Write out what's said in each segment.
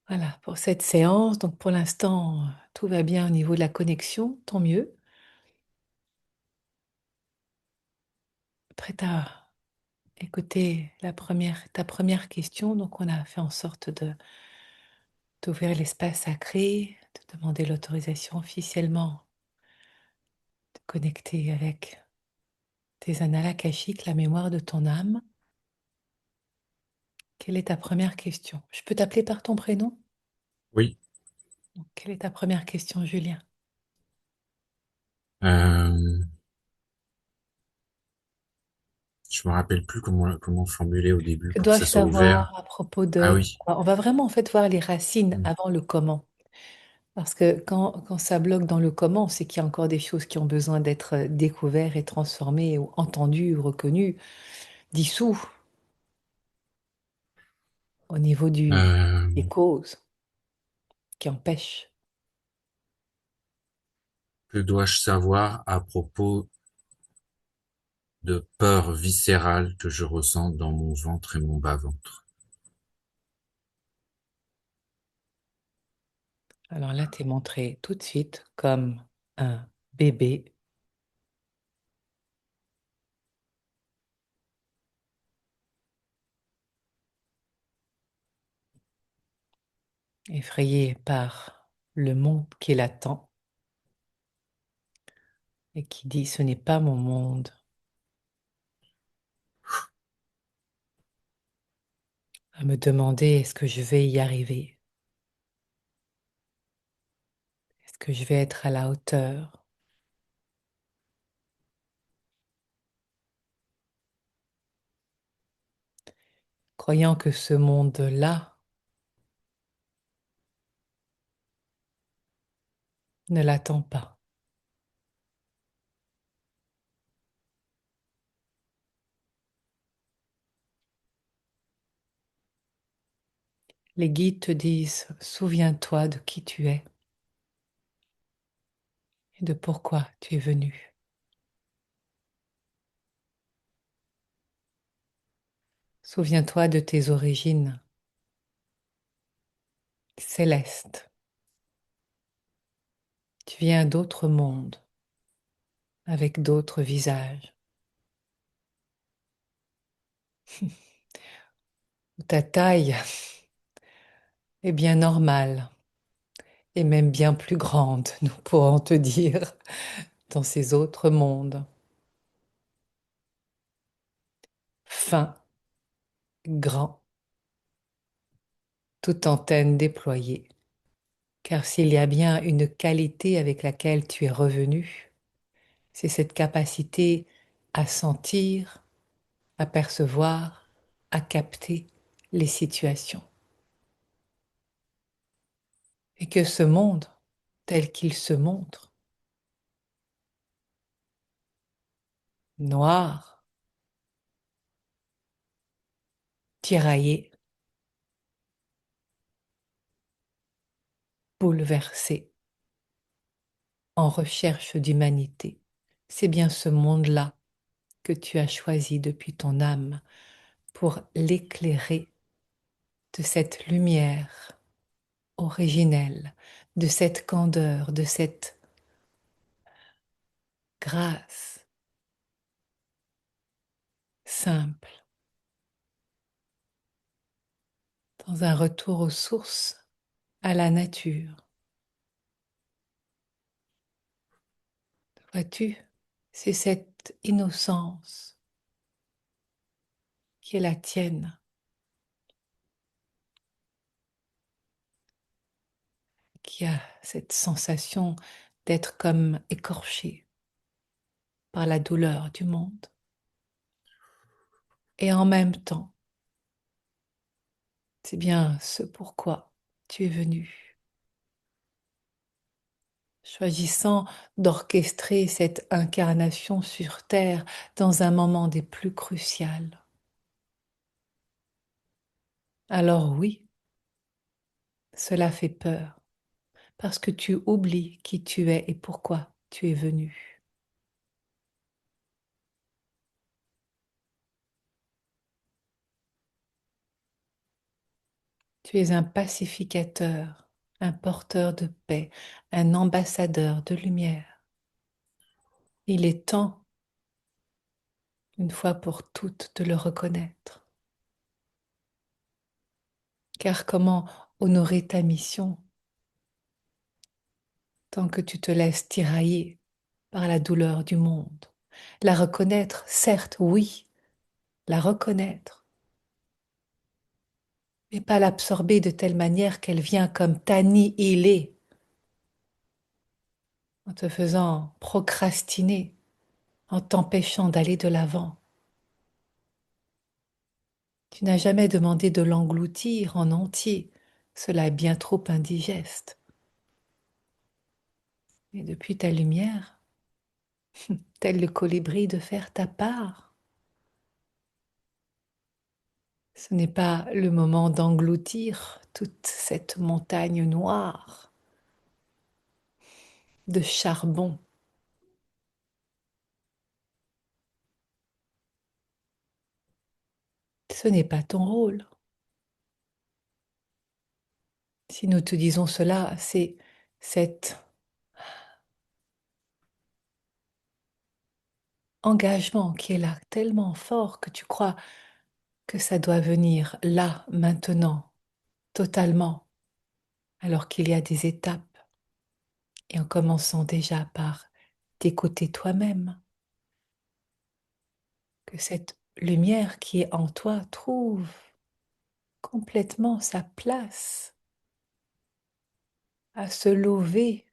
Voilà, pour cette séance. Donc pour l'instant, tout va bien au niveau de la connexion, tant mieux. Prête à écouter ta première question. Donc on a fait en sorte de d'ouvrir l'espace sacré, de demander l'autorisation officiellement de connecter avec tes annales akashiques, la mémoire de ton âme. Quelle est ta première question? Je peux t'appeler par ton prénom? Oui, Donc, quelle est ta première question, Julien? euh, je me rappelle plus comment formuler au début Que pour que dois-je ça soit ouvert. savoir à propos Ah de... oui, On va vraiment en fait voir les racines hmm. avant le comment. Parce que quand ça bloque dans le comment, c'est qu'il y a encore des choses qui ont besoin d'être découvertes et transformées ou entendues ou reconnues, dissous au niveau Euh, des causes qui empêchent. que dois-je savoir à propos de peur viscérale que je ressens dans mon ventre et mon bas-ventre? Alors là, tu es montré tout de suite comme un bébé effrayé par le monde qui l'attend et qui dit ce n'est pas mon monde, à me demander est-ce que je vais y arriver? Est-ce que je vais être à la hauteur? Croyant que ce monde-là ne l'attend pas. Les guides te disent souviens-toi de qui tu es et de pourquoi tu es venu. Souviens-toi de tes origines célestes. Tu viens d'autres mondes avec d'autres visages. Ta taille est bien normale et même bien plus grande, nous pourrons te dire, dans ces autres mondes. Fin, grand, toute antenne déployée. Car s'il y a bien une qualité avec laquelle tu es revenu, c'est cette capacité à sentir, à percevoir, à capter les situations. Et que ce monde, tel qu'il se montre, noir, tiraillé, bouleversé, en recherche d'humanité, c'est bien ce monde-là que tu as choisi depuis ton âme pour l'éclairer de cette lumière originelle, de cette candeur, de cette grâce simple, dans un retour aux sources, à la nature. Vois-tu, c'est cette innocence qui est la tienne, qui a cette sensation d'être comme écorché par la douleur du monde. Et en même temps, c'est bien ce pourquoi tu es venu, choisissant d'orchestrer cette incarnation sur Terre dans un moment des plus cruciaux. Alors oui, cela fait peur, parce que tu oublies qui tu es et pourquoi tu es venu. Tu es un pacificateur, un porteur de paix, un ambassadeur de lumière. Il est temps, une fois pour toutes, de le reconnaître. Car comment honorer ta mission tant que tu te laisses tirailler par la douleur du monde? La reconnaître, certes, oui, la reconnaître, mais pas l'absorber de telle manière qu'elle vient comme t'annihiler en te faisant procrastiner, en t'empêchant d'aller de l'avant. Tu n'as jamais demandé de l'engloutir en entier. Cela est bien trop indigeste. Et depuis ta lumière, tel le colibri, de faire ta part. Ce n'est pas le moment d'engloutir toute cette montagne noire de charbon. Ce n'est pas ton rôle. Si nous te disons cela, c'est cet engagement qui est là tellement fort que tu crois que ça doit venir là, maintenant, totalement, alors qu'il y a des étapes. Et en commençant déjà par t'écouter toi-même, que cette lumière qui est en toi trouve complètement sa place à se lever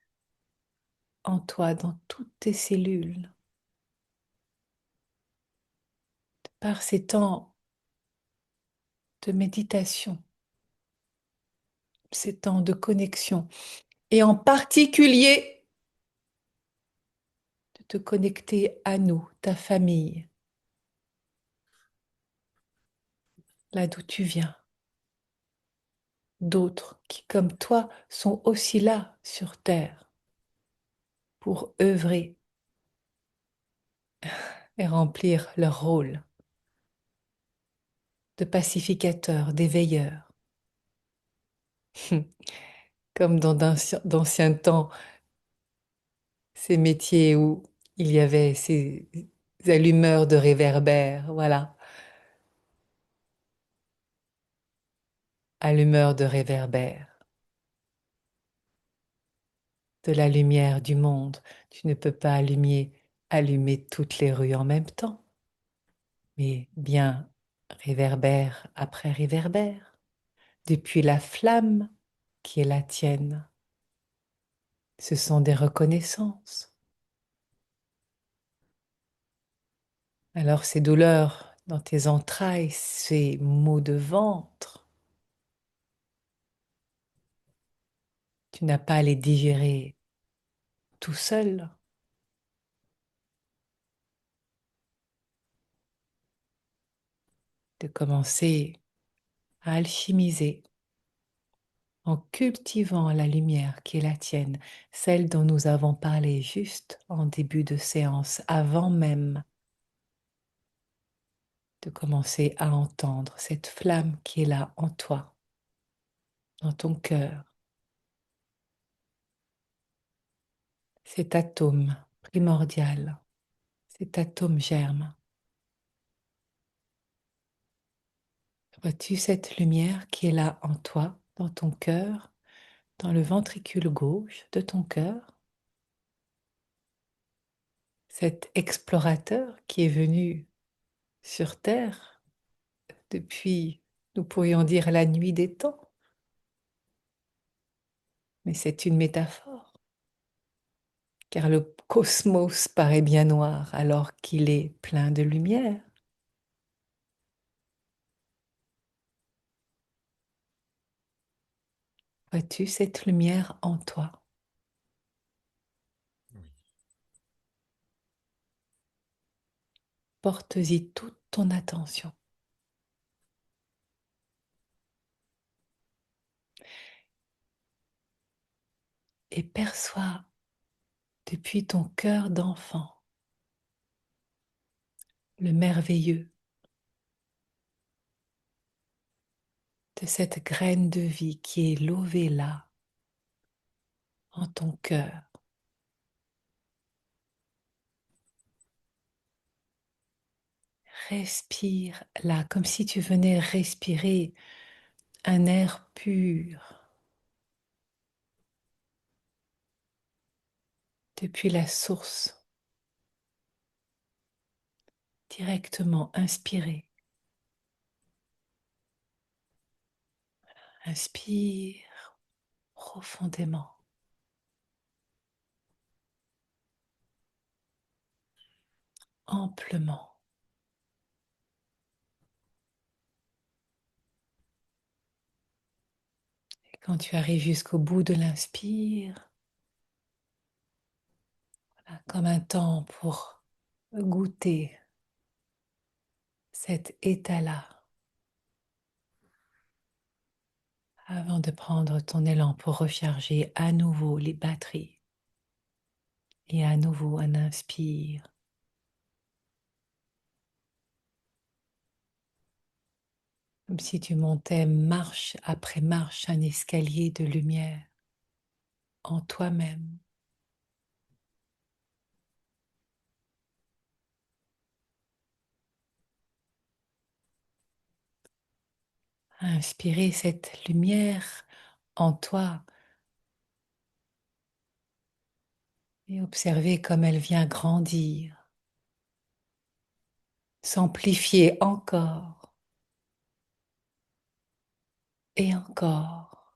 en toi, dans toutes tes cellules, par ces temps de méditation, ces temps de connexion, et en particulier de te connecter à nous, ta famille, là d'où tu viens, d'autres qui, comme toi, sont aussi là sur Terre pour œuvrer et remplir leur rôle de pacificateurs, d'éveilleurs, comme dans d'anciens temps, ces métiers où il y avait ces allumeurs de réverbères, voilà, allumeurs de réverbères, de la lumière du monde. Tu ne peux pas allumer toutes les rues en même temps, mais bien réverbère après réverbère, depuis la flamme qui est la tienne. Ce sont des reconnaissances. Alors ces douleurs dans tes entrailles, ces maux de ventre, tu n'as pas à les digérer tout seul. De commencer à alchimiser en cultivant la lumière qui est la tienne, celle dont nous avons parlé juste en début de séance, avant même de commencer à entendre cette flamme qui est là en toi, dans ton cœur, cet atome primordial, cet atome germe. Vois-tu cette lumière qui est là en toi, dans ton cœur, dans le ventricule gauche de ton cœur? Cet explorateur qui est venu sur Terre depuis, nous pourrions dire, la nuit des temps, mais c'est une métaphore, car le cosmos paraît bien noir alors qu'il est plein de lumière. Vois-tu cette lumière en toi? Oui. Porte-y toute ton attention et perçois depuis ton cœur d'enfant le merveilleux de cette graine de vie qui est levée là, en ton cœur. Respire là, comme si tu venais respirer un air pur depuis la source, directement inspiré. Inspire profondément, amplement. Et quand tu arrives jusqu'au bout de l'inspire, voilà, comme un temps pour goûter cet état-là, avant de prendre ton élan pour recharger à nouveau les batteries. Et à nouveau un inspire, comme si tu montais marche après marche un escalier de lumière en toi-même. Inspirer cette lumière en toi et observer comme elle vient grandir, s'amplifier encore et encore,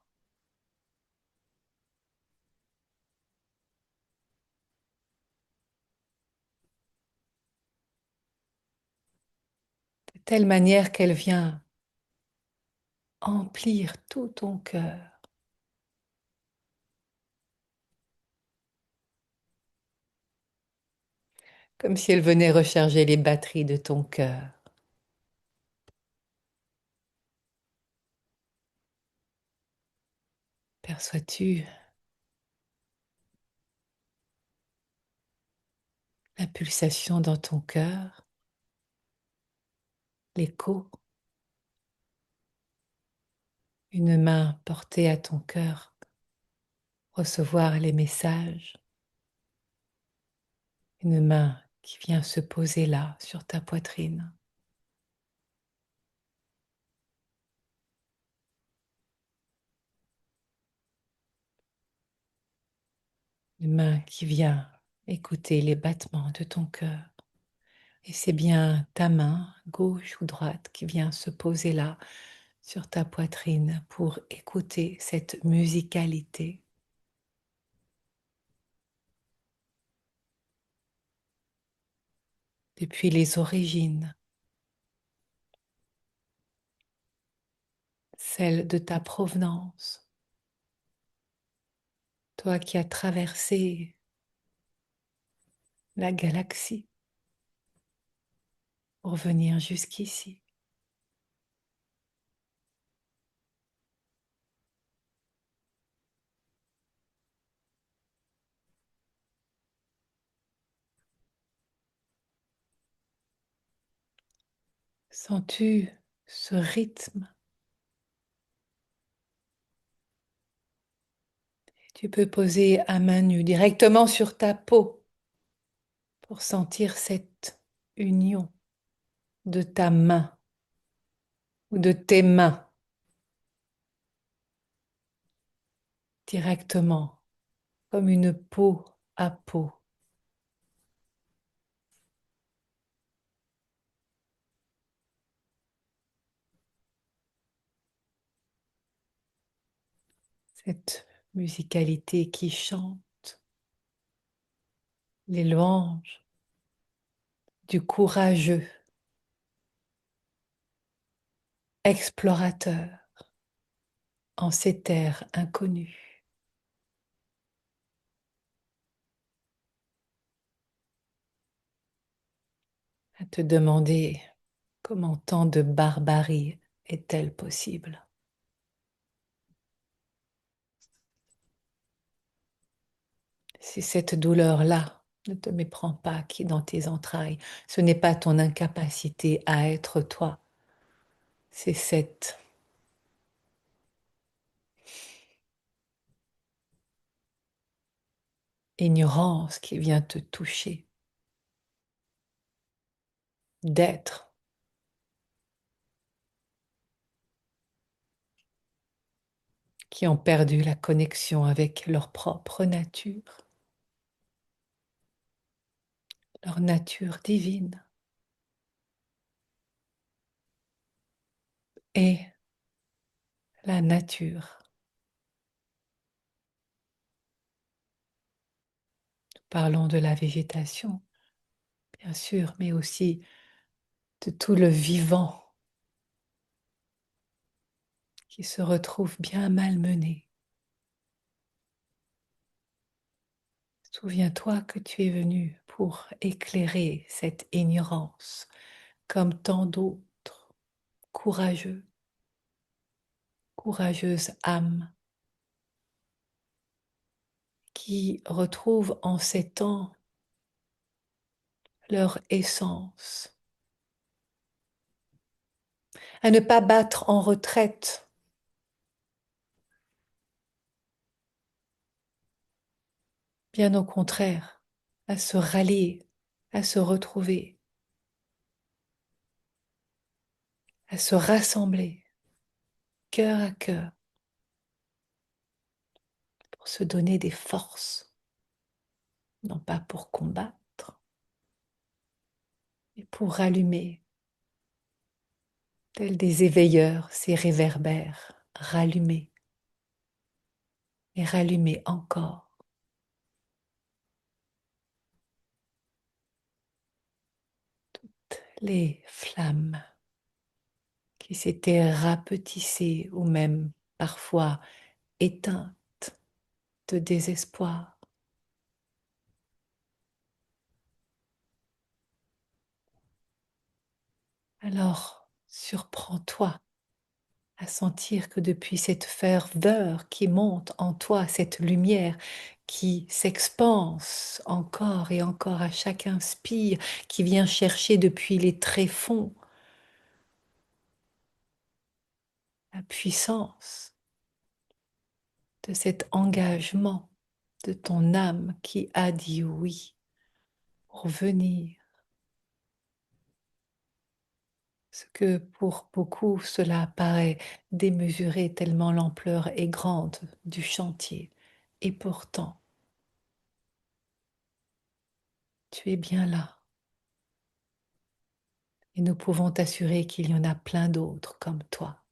de telle manière qu'elle vient emplir tout ton cœur, comme si elle venait recharger les batteries de ton cœur. Perçois-tu la pulsation dans ton cœur, l'écho, une main portée à ton cœur, recevoir les messages, une main qui vient se poser là sur ta poitrine, une main qui vient écouter les battements de ton cœur. Et c'est bien ta main, gauche ou droite, qui vient se poser là sur ta poitrine pour écouter cette musicalité. Depuis les origines, celle de ta provenance, toi qui as traversé la galaxie pour venir jusqu'ici. Sens-tu ce rythme? Tu peux poser à main nue directement sur ta peau pour sentir cette union de ta main ou de tes mains directement, comme une peau à peau. Cette musicalité qui chante les louanges du courageux explorateur en ces terres inconnues. À te demander comment tant de barbarie est-elle possible? Si cette douleur-là ne te méprend pas, qui est dans tes entrailles, ce n'est pas ton incapacité à être toi, c'est cette ignorance qui vient te toucher, d'êtres qui ont perdu la connexion avec leur propre nature, leur nature divine, et la nature. Parlons de la végétation, bien sûr, mais aussi de tout le vivant qui se retrouve bien malmené. Souviens-toi que tu es venu pour éclairer cette ignorance, comme tant d'autres, courageux, courageuses âmes qui retrouvent en ces temps leur essence, à ne pas battre en retraite, bien au contraire, à se rallier, à se retrouver, à se rassembler, cœur à cœur, pour se donner des forces, non pas pour combattre, mais pour rallumer, tels des éveilleurs, ces réverbères, rallumer et rallumer encore les flammes qui s'étaient rapetissées ou même parfois éteintes de désespoir. Alors, surprends-toi à sentir que depuis cette ferveur qui monte en toi, cette lumière qui s'expanse encore et encore à chaque inspire, qui vient chercher depuis les tréfonds la puissance de cet engagement de ton âme qui a dit oui pour venir. Ce que pour beaucoup cela paraît démesuré tellement l'ampleur est grande du chantier. Et pourtant, tu es bien là. Et nous pouvons t'assurer qu'il y en a plein d'autres comme toi,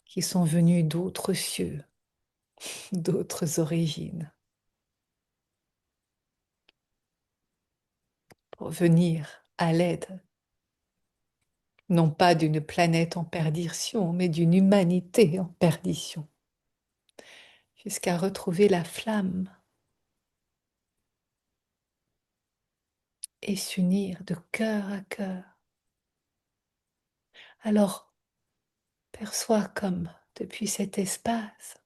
qui sont venus d'autres cieux, d'autres origines, pour venir à l'aide, non pas d'une planète en perdition, mais d'une humanité en perdition, jusqu'à retrouver la flamme et s'unir de cœur à cœur. Alors, perçois comme depuis cet espace,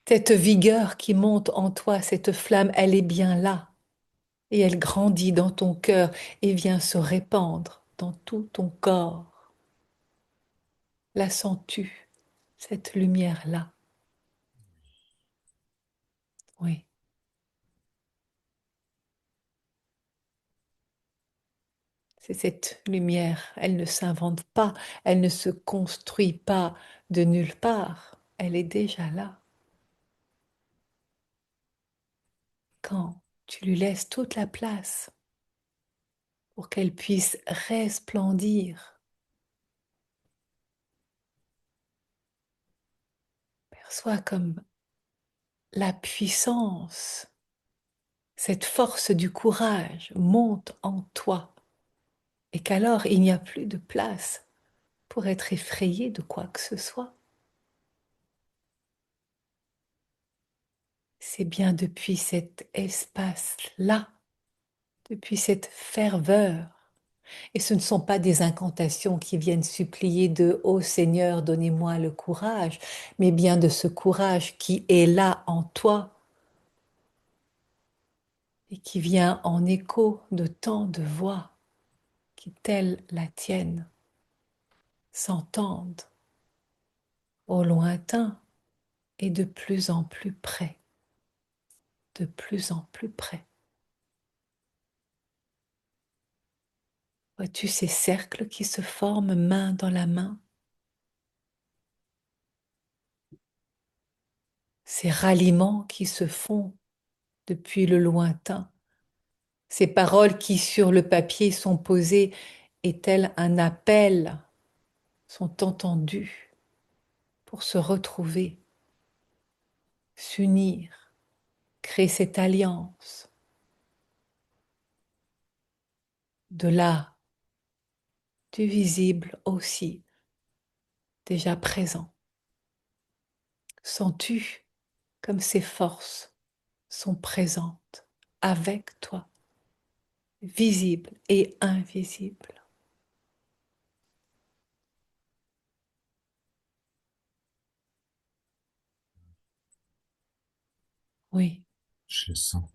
cette vigueur qui monte en toi, cette flamme, elle est bien là. Et elle grandit dans ton cœur et vient se répandre dans tout ton corps. La sens-tu, cette lumière-là? Oui, c'est cette lumière. Elle ne s'invente pas, elle ne se construit pas de nulle part. Elle est déjà là. Quand tu lui laisses toute la place pour qu'elle puisse resplendir, perçois comme la puissance, cette force du courage monte en toi et qu'alors il n'y a plus de place pour être effrayé de quoi que ce soit. C'est bien depuis cet espace-là, depuis cette ferveur. Et ce ne sont pas des incantations qui viennent supplier de Ô Seigneur, donnez-moi le courage, mais bien de ce courage qui est là en toi et qui vient en écho de tant de voix qui, telles la tienne, s'entendent au lointain et de plus en plus près, de plus en plus près. Vois-tu ces cercles qui se forment main dans la main, ces ralliements qui se font depuis le lointain, ces paroles qui sur le papier sont posées et tel un appel sont entendues pour se retrouver, s'unir, créer cette alliance. De là, du visible aussi, déjà présent. Sens-tu comme ces forces sont présentes avec toi, visibles et invisibles? Oui, Je le sens.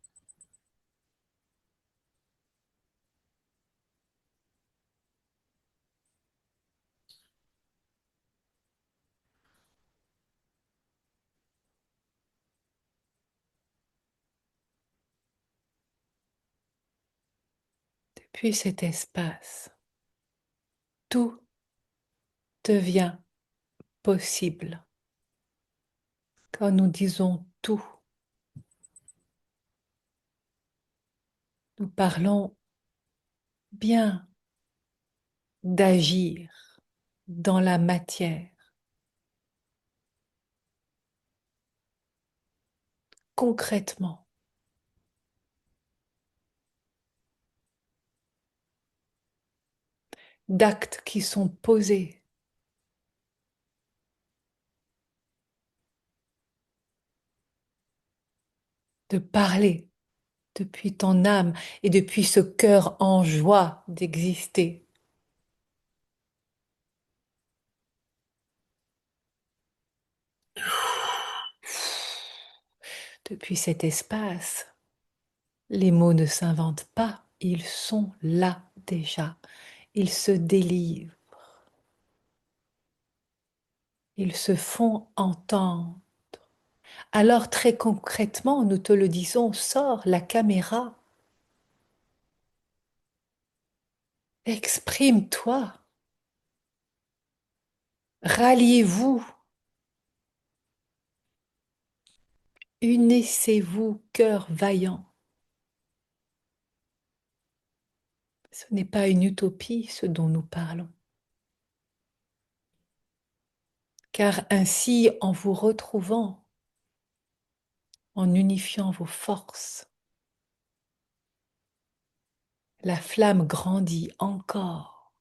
depuis cet espace, tout devient possible. Quand nous disons tout, nous parlons bien d'agir dans la matière, concrètement, d'actes qui sont posés, de parler depuis ton âme et depuis ce cœur en joie d'exister. Depuis cet espace, les mots ne s'inventent pas, ils sont là déjà. Ils se délivrent, ils se font entendre. Alors très concrètement, nous te le disons, sors la caméra, exprime-toi, ralliez-vous, unissez-vous, cœur vaillant. Ce n'est pas une utopie ce dont nous parlons. Car ainsi, en vous retrouvant, en unifiant vos forces, la flamme grandit encore.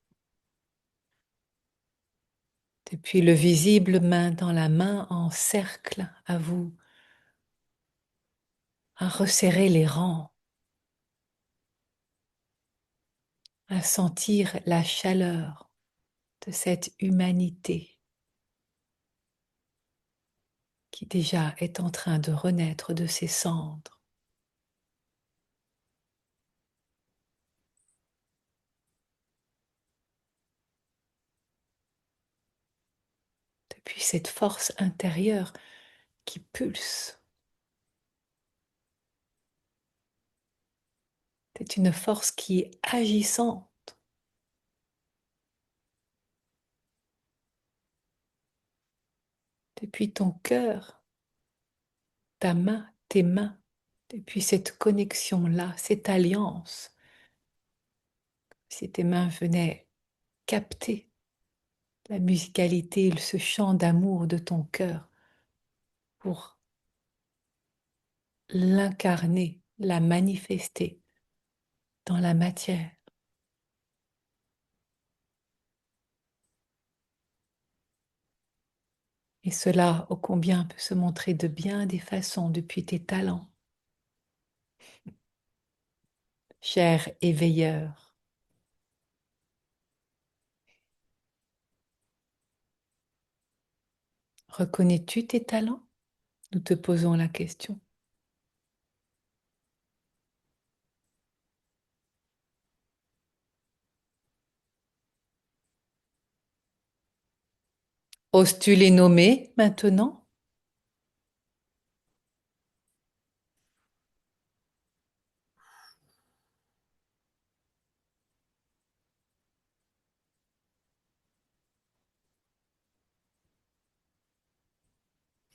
Depuis le visible, main dans la main, en cercle à vous, à resserrer les rangs, à sentir la chaleur de cette humanité qui déjà est en train de renaître de ses cendres. Depuis cette force intérieure qui pulse. C'est une force qui est agissante. Depuis ton cœur, ta main, tes mains, depuis cette connexion-là, cette alliance. Si tes mains venaient capter la musicalité, ce chant d'amour de ton cœur pour l'incarner, la manifester dans la matière. Et cela, ô combien, peut se montrer de bien des façons depuis tes talents. Cher éveilleur, reconnais-tu tes talents? Nous te posons la question. Oses-tu les nommer maintenant?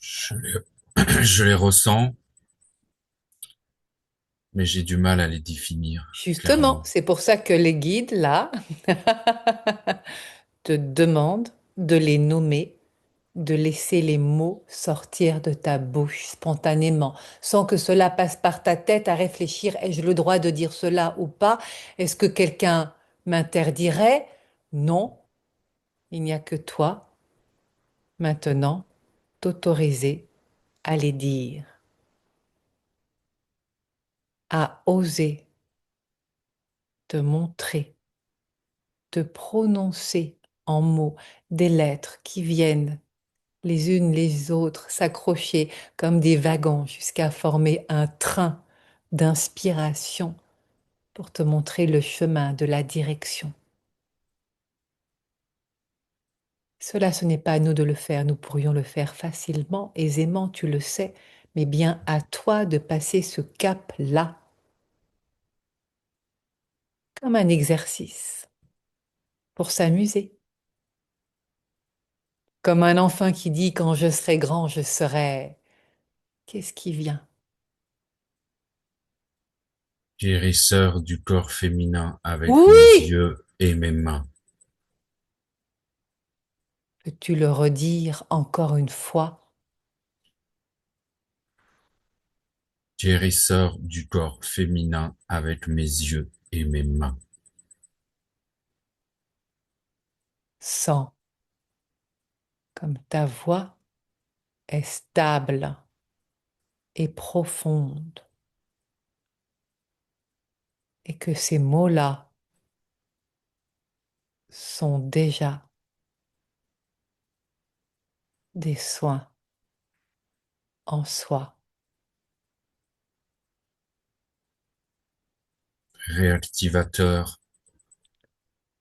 Je les, je les ressens, mais j'ai du mal à les définir Justement, clairement. c'est pour ça que les guides, là, te demandent de les nommer, de laisser les mots sortir de ta bouche spontanément, sans que cela passe par ta tête à réfléchir, ai-je le droit de dire cela ou pas? Est-ce que quelqu'un m'interdirait? Non, il n'y a que toi, maintenant, t'autoriser à les dire, à oser te montrer, te prononcer en mots des lettres qui viennent les unes les autres s'accrocher comme des wagons jusqu'à former un train d'inspiration pour te montrer le chemin de la direction. Cela, ce n'est pas à nous de le faire, nous pourrions le faire facilement, aisément, tu le sais, mais bien à toi de passer ce cap-là, comme un exercice, pour s'amuser. Comme un enfant qui dit quand je serai grand, je serai... Qu'est-ce qui vient? Guérisseur du corps féminin avec mes Oui! yeux et mes mains. Peux-tu le redire encore une fois? Guérisseur du corps féminin avec mes yeux et mes mains. Sans comme ta voix est stable et profonde et que ces mots-là sont déjà des soins en soi. Réactivateur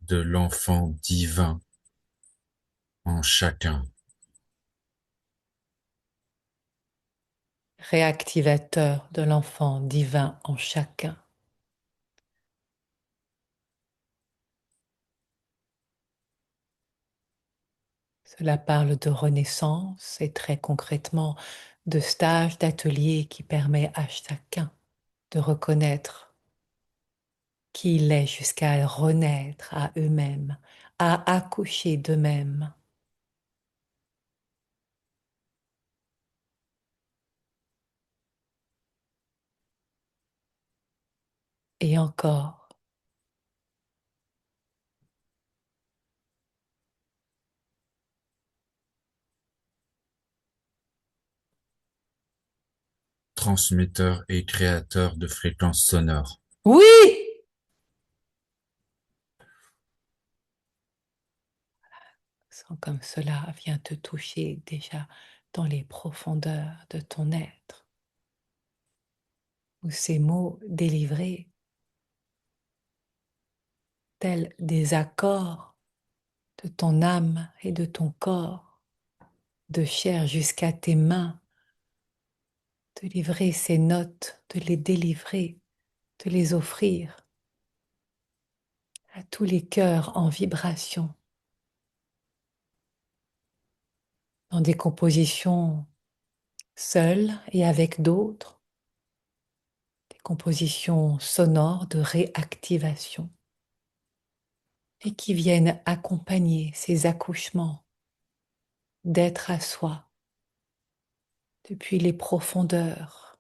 de l'enfant divin en chacun. Réactivateur de l'enfant divin en chacun. Cela parle de renaissance et très concrètement de stages, d'ateliers qui permet à chacun de reconnaître qui il est jusqu'à renaître à eux-mêmes, à accoucher d'eux-mêmes. Et encore, Transmetteur et créateur de fréquences sonores. oui! Sans comme cela vient te toucher déjà dans les profondeurs de ton être, où ces mots délivrés, tels des accords de ton âme et de ton corps, de chair jusqu'à tes mains, de livrer ces notes, de les délivrer, de les offrir à tous les cœurs en vibration, dans des compositions seules et avec d'autres, des compositions sonores de réactivation et qui viennent accompagner ces accouchements d'être à soi depuis les profondeurs,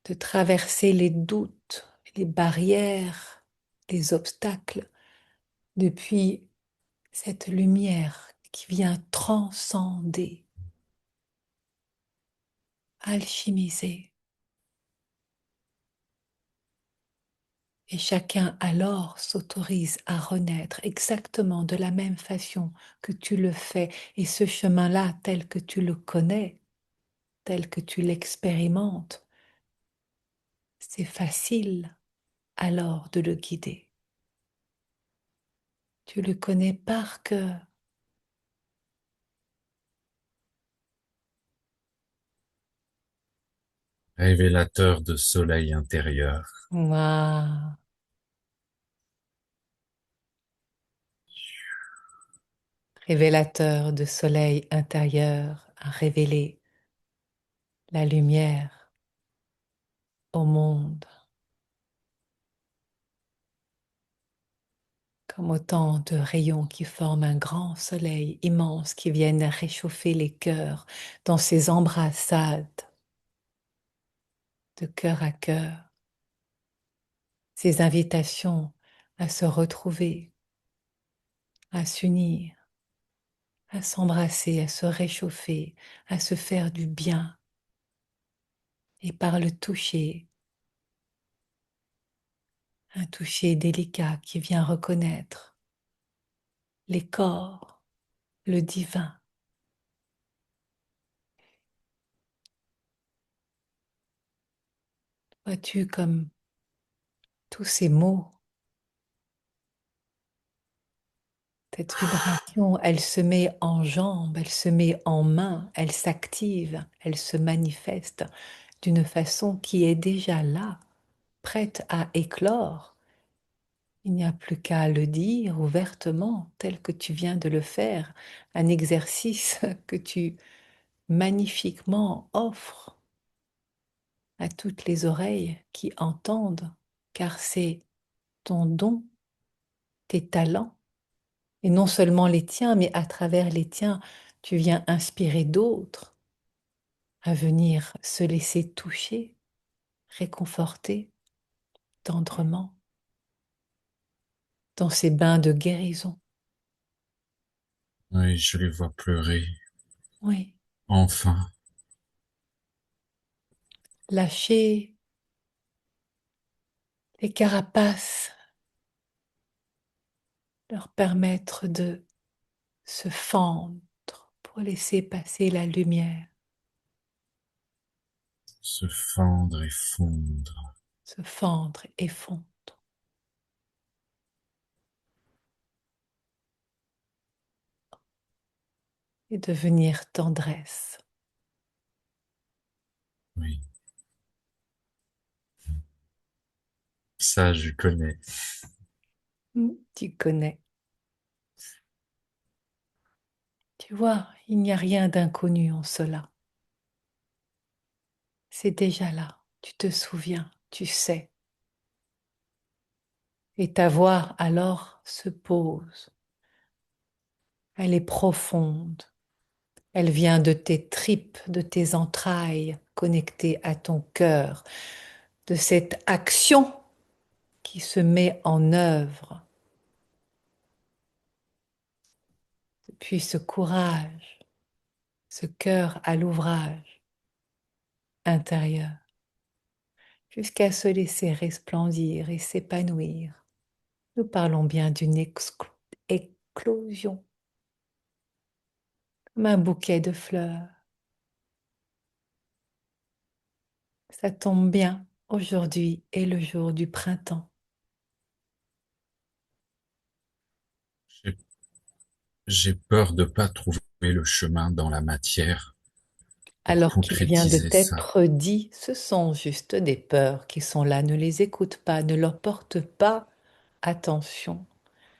de traverser les doutes, les barrières, les obstacles, depuis cette lumière qui vient transcender, alchimiser. Et chacun alors s'autorise à renaître exactement de la même façon que tu le fais. Et ce chemin-là, tel que tu le connais, tel que tu l'expérimentes, c'est facile alors de le guider. Tu le connais par cœur, révélateur de soleil intérieur. Waouh. Révélateur de soleil intérieur à révéler la lumière au monde, comme autant de rayons qui forment un grand soleil immense qui viennent réchauffer les cœurs dans ces embrassades de cœur à cœur, ces invitations à se retrouver, à s'unir, à s'embrasser, à se réchauffer, à se faire du bien, et par le toucher, un toucher délicat qui vient reconnaître les corps, le divin. Vois-tu comme tous ces mots, cette vibration, elle se met en jambes, elle se met en main, elle s'active, elle se manifeste d'une façon qui est déjà là, prête à éclore. Il n'y a plus qu'à le dire ouvertement, tel que tu viens de le faire, un exercice que tu magnifiquement offres à toutes les oreilles qui entendent, car c'est ton don, tes talents, et non seulement les tiens, mais à travers les tiens, tu viens inspirer d'autres à venir se laisser toucher, réconforter tendrement dans ces bains de guérison. Oui, je les vois pleurer. Oui, Enfin, lâcher les carapaces, leur permettre de se fendre pour laisser passer la lumière, se fendre et fondre. se fendre et fondre, et devenir tendresse. Oui, ça, je connais. Tu connais. Tu vois, il n'y a rien d'inconnu en cela. C'est déjà là. Tu te souviens, tu sais. Et ta voix alors se pose. Elle est profonde. Elle vient de tes tripes, de tes entrailles, connectées à ton cœur, de cette action qui se met en œuvre. Puis ce courage, ce cœur à l'ouvrage intérieur, jusqu'à se laisser resplendir et s'épanouir. Nous parlons bien d'une éclosion, comme un bouquet de fleurs. Ça tombe bien, aujourd'hui est le jour du printemps. J'ai j'ai peur de pas trouver le chemin dans la matière pour Alors qu'il vient de concrétiser ça. t'être dit, ce sont juste des peurs qui sont là. Ne les écoute pas, ne leur porte pas attention.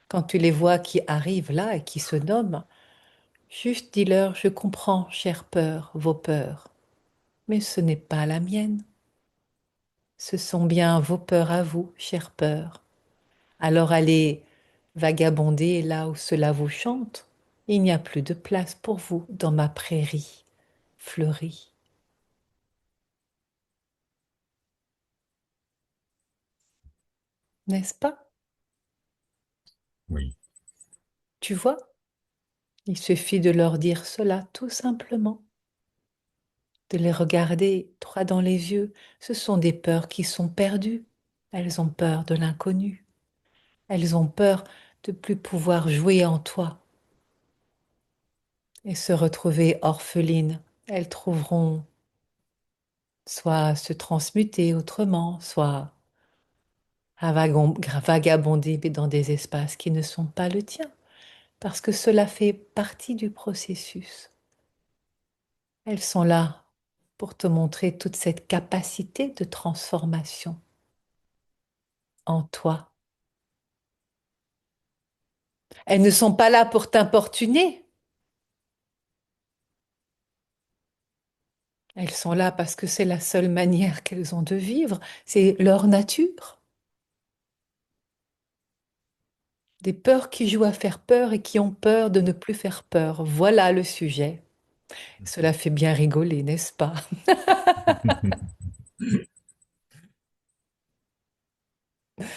Quand tu les vois qui arrivent là et qui se nomment, juste dis-leur, je comprends, chère peur, vos peurs, mais ce n'est pas la mienne. Ce sont bien vos peurs à vous, chère peur. Alors allez vagabonder là où cela vous chante. Il n'y a plus de place pour vous dans ma prairie fleurie. N'est-ce pas? Oui, Tu vois, il suffit de leur dire cela tout simplement, de les regarder droit dans les yeux. Ce sont des peurs qui sont perdues. Elles ont peur de l'inconnu. Elles ont peur de plus pouvoir jouer en toi et se retrouver orphelines. Elles trouveront soit à se transmuter autrement, soit à vagabonder dans des espaces qui ne sont pas le tien, parce que cela fait partie du processus. Elles sont là pour te montrer toute cette capacité de transformation en toi. Elles ne sont pas là pour t'importuner. Elles sont là parce que c'est la seule manière qu'elles ont de vivre. C'est leur nature. Des peurs qui jouent à faire peur et qui ont peur de ne plus faire peur. Voilà le sujet. Cela fait bien rigoler, n'est-ce pas?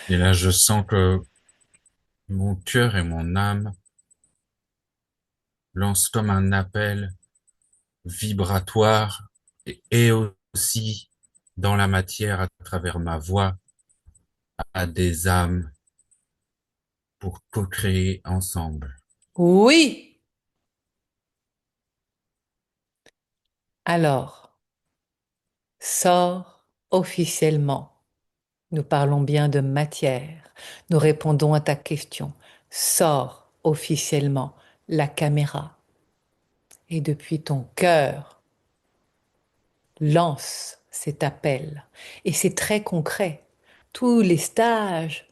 Et là, je sens que mon cœur et mon âme lancent comme un appel vibratoire et aussi dans la matière à travers ma voix à des âmes pour co-créer ensemble. Oui. Alors, sors officiellement. Nous parlons bien de matière. Nous répondons à ta question. Sors officiellement la caméra et depuis ton cœur, lance cet appel. Et c'est très concret. Tous les stages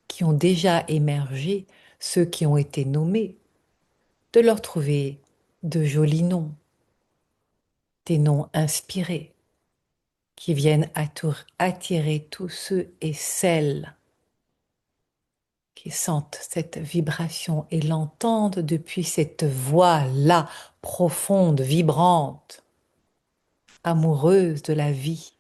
qui ont déjà émergé, ceux qui ont été nommés, de leur trouver de jolis noms, des noms inspirés qui viennent attirer tous ceux et celles qui sentent cette vibration et l'entendent depuis cette voix-là, profonde, vibrante, amoureuse de la vie,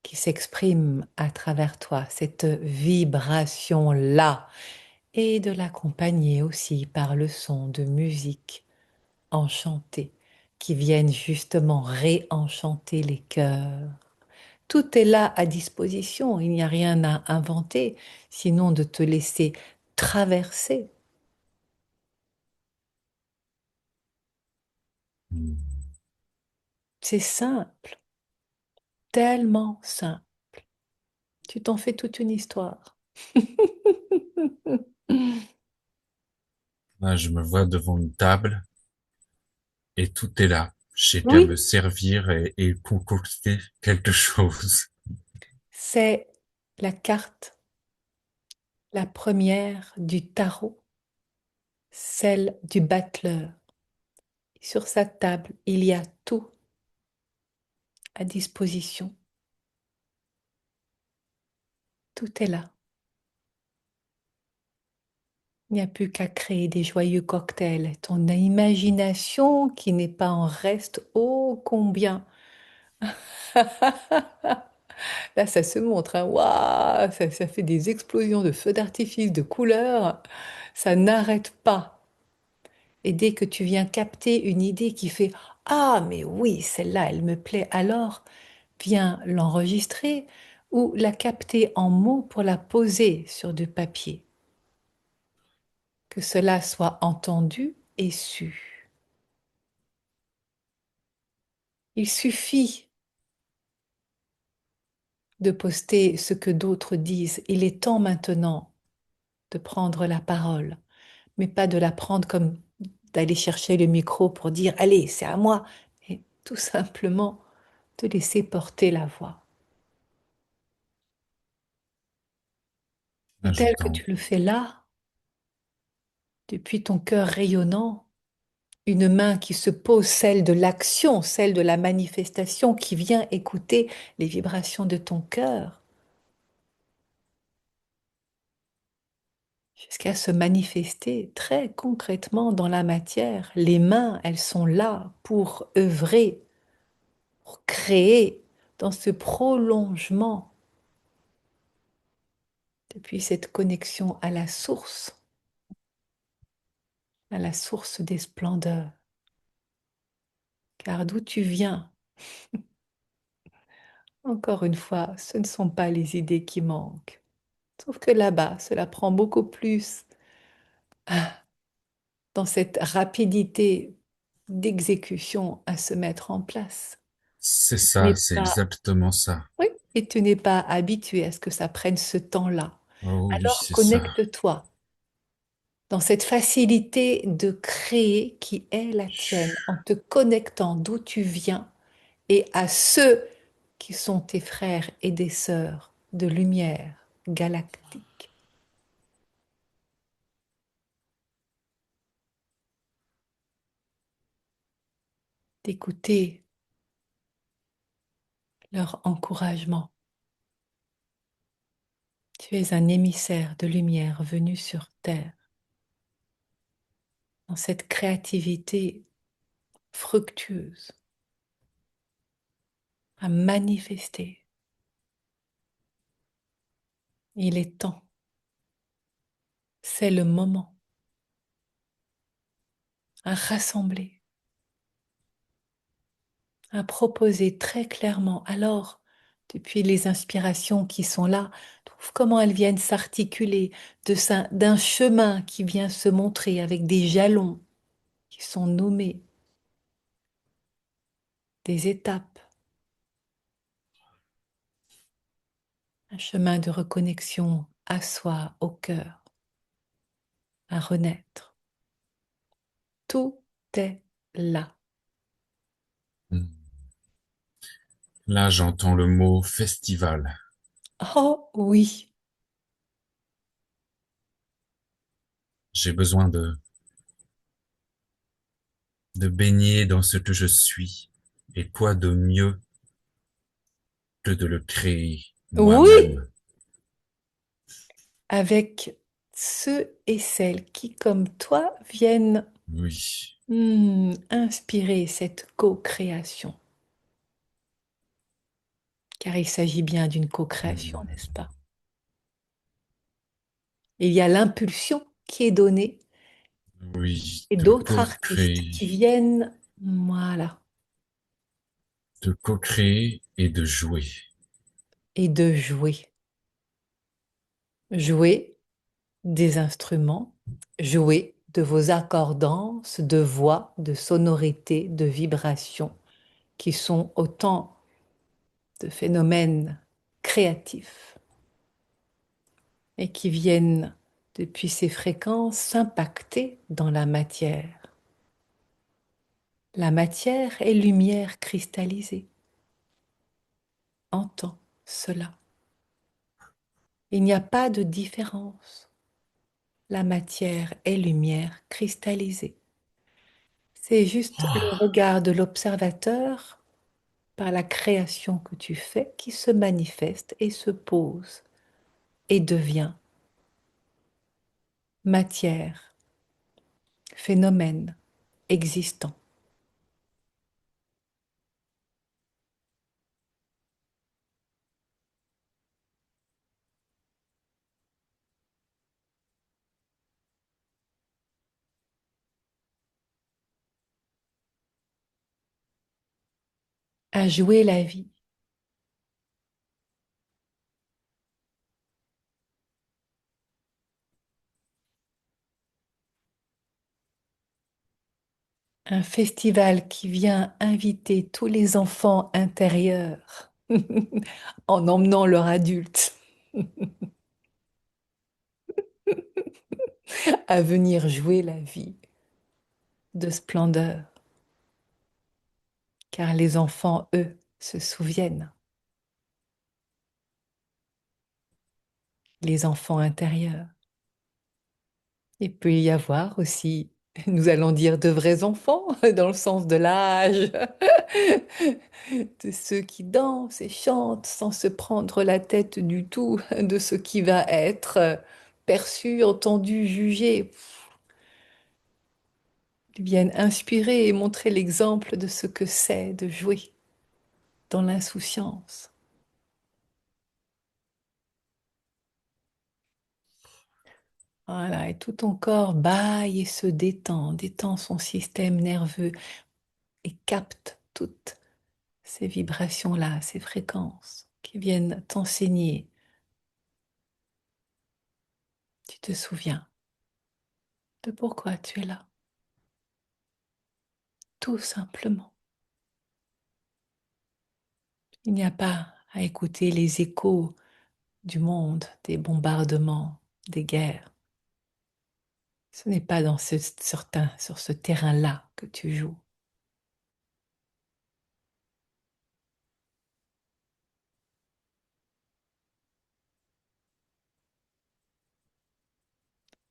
qui s'exprime à travers toi, cette vibration-là, et de l'accompagner aussi par le son de musique enchantée qui viennent justement réenchanter les cœurs. Tout est là à disposition, il n'y a rien à inventer, sinon de te laisser traverser. C'est simple, tellement simple. Tu t'en fais toute une histoire. Là, je me vois devant une table et tout est là. J'ai qu'à me Oui, servir et concocter quelque chose. c'est la carte, la première du tarot, celle du battleur. Sur sa table, il y a tout à disposition. Tout est là. Il n'y a plus qu'à créer des joyeux cocktails. Ton imagination qui n'est pas en reste, ô combien. Là, ça se montre, hein. Waouh, ça fait des explosions de feux d'artifice, de couleurs. Ça n'arrête pas. Et dès que tu viens capter une idée qui fait ah, mais oui, celle-là, elle me plaît, alors viens l'enregistrer ou la capter en mots pour la poser sur du papier. Que cela soit entendu et su. Il suffit de poster ce que d'autres disent. Il est temps maintenant de prendre la parole, mais pas de la prendre comme d'aller chercher le micro pour dire allez, c'est à moi, et tout simplement te laisser porter la voix. Là, Et je tel que t'en, tu le fais là, depuis ton cœur rayonnant, une main qui se pose, celle de l'action, celle de la manifestation, qui vient écouter les vibrations de ton cœur, jusqu'à se manifester très concrètement dans la matière. Les mains, elles sont là pour œuvrer, pour créer dans ce prolongement depuis cette connexion à la source des splendeurs. Car d'où tu viens, encore une fois, ce ne sont pas les idées qui manquent. Sauf que là-bas, cela prend beaucoup plus dans cette rapidité d'exécution à se mettre en place. c'est Tu ça, n'es c'est pas, exactement ça. oui, et tu n'es pas habitué à ce que ça prenne ce temps-là. Oh oui, Alors c'est ça. connecte-toi, dans cette facilité de créer qui est la tienne, en te connectant d'où tu viens et à ceux qui sont tes frères et des sœurs de lumière galactique. D'écouter leur encouragement. Tu es un émissaire de lumière venu sur Terre, dans cette créativité fructueuse, à manifester. Il est temps, c'est le moment, à rassembler, à proposer très clairement. Alors, depuis les inspirations qui sont là, trouve comment elles viennent s'articuler d'un chemin qui vient se montrer avec des jalons qui sont nommés, des étapes, un chemin de reconnexion à soi, au cœur, à renaître. Tout est là. Là, j'entends le mot festival. Oh oui, J'ai besoin de baigner dans ce que je suis. Et quoi de mieux que de le créer oui, moi-même? avec ceux et celles qui, comme toi, viennent Oui. inspirer cette co-création. Car il s'agit bien d'une co-création, n'est-ce pas? Il y a l'impulsion qui est donnée Oui, et d'autres artistes qui viennent, voilà, de co-créer et de jouer. et de jouer. Jouer des instruments, jouer de vos accordances, de voix, de sonorités, de vibrations, qui sont autant de phénomènes créatifs et qui viennent depuis ces fréquences s'impacter dans la matière. La matière est lumière cristallisée. Entends cela. Il n'y a pas de différence. La matière est lumière cristallisée. C'est juste le regard de l'observateur par la création que tu fais qui se manifeste et se pose et devient matière, phénomène existant. À jouer la vie. Un festival qui vient inviter tous les enfants intérieurs en emmenant leurs adultes à venir jouer la vie de splendeur. Car les enfants, eux, se souviennent. Les enfants intérieurs. Il peut y avoir aussi, nous allons dire, de vrais enfants, dans le sens de l'âge, de ceux qui dansent et chantent sans se prendre la tête du tout de ce qui va être perçu, entendu, jugé. Ils viennent inspirer et montrer l'exemple de ce que c'est de jouer dans l'insouciance. Voilà, et tout ton corps bâille et se détend, détend son système nerveux et capte toutes ces vibrations-là, ces fréquences qui viennent t'enseigner. Tu te souviens de pourquoi tu es là, tout simplement. Il n'y a pas à écouter les échos du monde, des bombardements, des guerres. Ce n'est pas dans sur ce terrain-là que tu joues.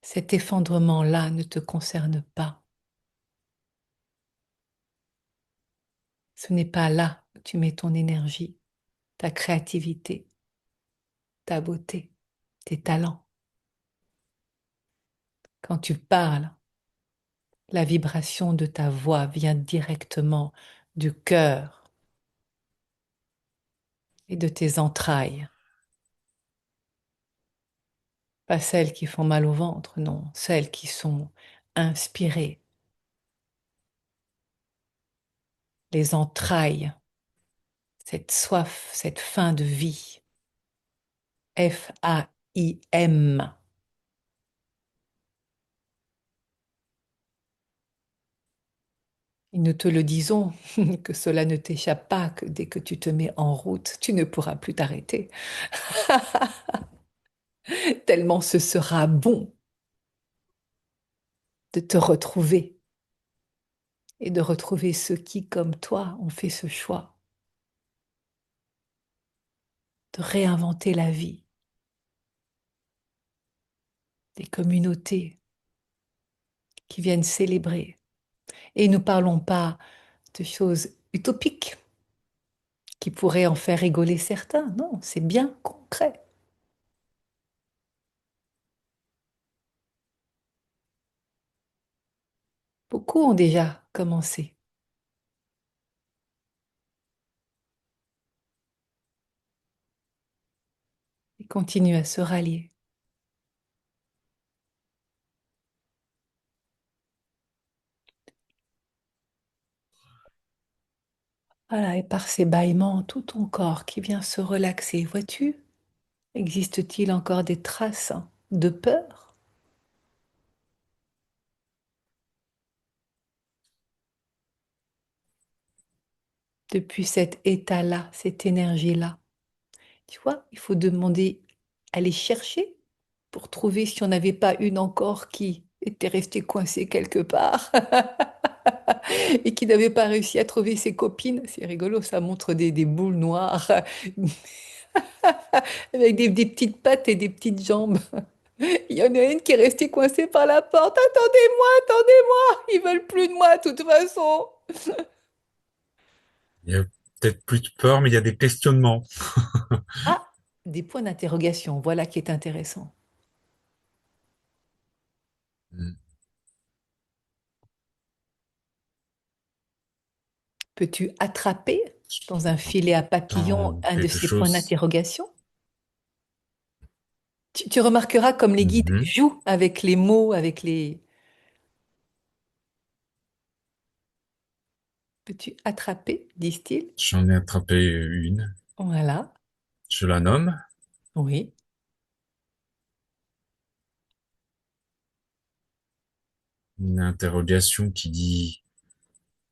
Cet effondrement-là ne te concerne pas. Ce n'est pas là que tu mets ton énergie, ta créativité, ta beauté, tes talents. Quand tu parles, la vibration de ta voix vient directement du cœur et de tes entrailles. Pas celles qui font mal au ventre, non, celles qui sont inspirées, les entrailles, cette soif, cette faim de vie. Faim. Et nous te le disons, que cela ne t'échappe pas, que dès que tu te mets en route, tu ne pourras plus t'arrêter. Tellement ce sera bon de te retrouver et de retrouver ceux qui, comme toi, ont fait ce choix de réinventer la vie, des communautés qui viennent célébrer. Et nous ne parlons pas de choses utopiques qui pourraient en faire rigoler certains. Non, c'est bien concret. Beaucoup ont déjà commencé et continuent à se rallier. Voilà, et par ces bâillements, tout ton corps qui vient se relaxer, vois-tu, existe-t-il encore des traces de peur depuis cet état-là, cette énergie-là? Tu vois, il faut demander, aller chercher pour trouver si on n'avait pas une encore qui était restée coincée quelque part et qui n'avait pas réussi à trouver ses copines. C'est rigolo, ça montre des boules noires avec des petites pattes et des petites jambes. Il y en a une qui est restée coincée par la porte. Attendez-moi, attendez-moi. Ils veulent plus de moi de toute façon. Il y a peut-être plus de peur, mais il y a des questionnements. Ah, des points d'interrogation. Voilà qui est intéressant. Hmm. Peux-tu attraper dans un filet à papillons Dans un de quelque ces points chose. d'interrogation? Tu remarqueras comme les guides Mhm. jouent avec les mots, avec les... Peux-tu attraper, disent-ils? J'en ai attrapé une. Voilà. Je la nomme. Oui. Une interrogation qui dit,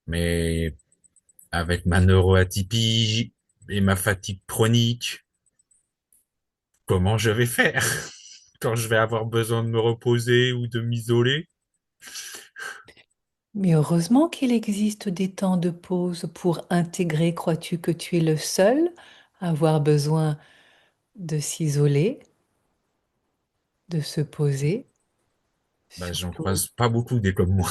mais avec ma neuroatypie et ma fatigue chronique, comment je vais faire quand je vais avoir besoin de me reposer ou de m'isoler? Mais heureusement qu'il existe des temps de pause pour intégrer. Crois-tu que tu es le seul à avoir besoin de s'isoler, de se poser, Bah, j'en surtout? croise pas beaucoup des comme moi.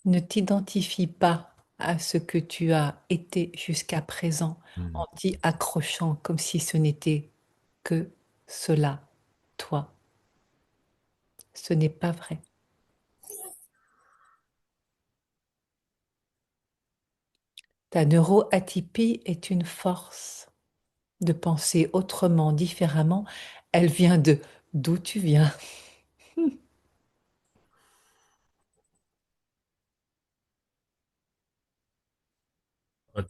Ne t'identifie pas à ce que tu as été jusqu'à présent Hmm. en t'y accrochant comme si ce n'était que cela, toi. Ce n'est pas vrai. Ta neuroatypie est une force de penser autrement, différemment. Elle vient de d'où tu viens.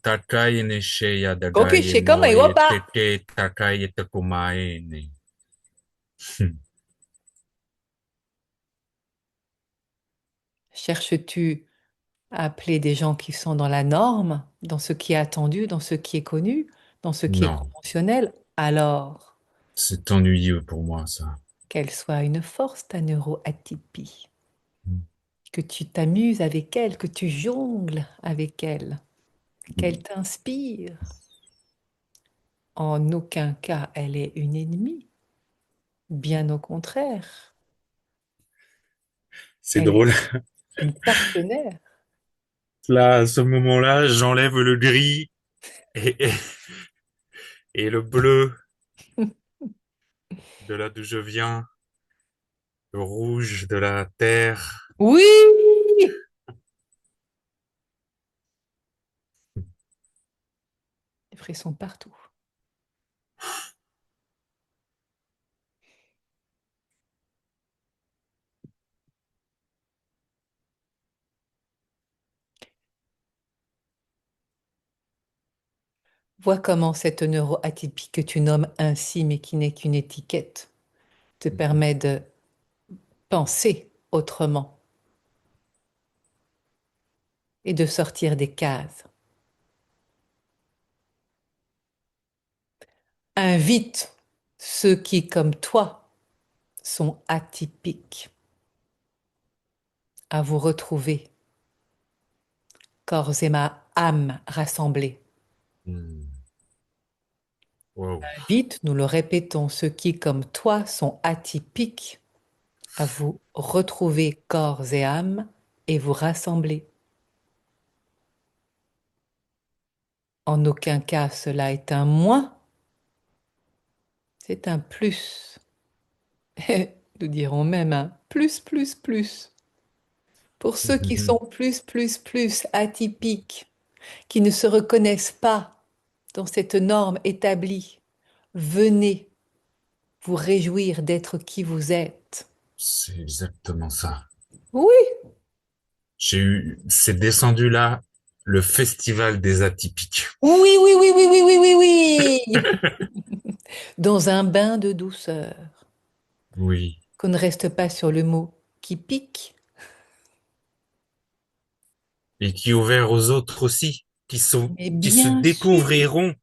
Takai ne sheya dagai no Kokishikama e iwapa. teke takai e takumae ne. Cherches-tu à appeler des gens qui sont dans la norme, dans ce qui est attendu, dans ce qui est connu, dans ce qui est Non, conventionnel? Alors, c'est ennuyeux pour moi, ça. qu'elle soit une force, ta neuroatypie, mm, que tu t'amuses avec elle, que tu jongles avec elle, qu'elle mm. t'inspire. En aucun cas elle est une ennemie, bien au contraire, C'est elle est drôle. une partenaire. Là, à ce moment-là, j'enlève le gris et, et, et le bleu de là d'où je viens, le rouge de la terre. Oui! Des frissons partout. Vois comment cette neuroatypie que tu nommes ainsi, mais qui n'est qu'une étiquette, te permet de penser autrement et de sortir des cases. Invite ceux qui, comme toi, sont atypiques à vous retrouver, corps et âme rassemblés. Mm. Wow. Invite, nous le répétons, ceux qui, comme toi, sont atypiques à vous retrouver, corps et âme, et vous rassembler. En aucun cas cela est un moins, c'est un plus. Nous dirons même un plus, plus, plus. Pour ceux qui sont plus, plus, plus atypiques, qui ne se reconnaissent pas dans cette norme établie, venez vous réjouir d'être qui vous êtes. C'est exactement ça. Oui, C'est descendu là, le festival des atypiques. oui, oui, oui, oui, oui, oui, oui, oui. Dans un bain de douceur, Oui. qu'on ne reste pas sur le mot qui pique, Et qui est ouvert aux autres aussi, mais qui se bien sûr, découvriront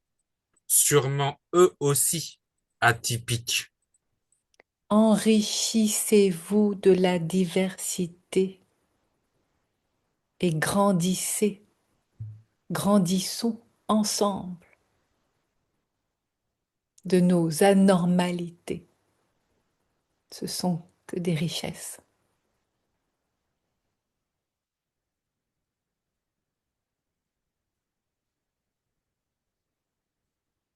sûrement eux aussi atypiques. enrichissez-vous de la diversité et grandissez, grandissons ensemble de nos anormalités. Ce sont que des richesses.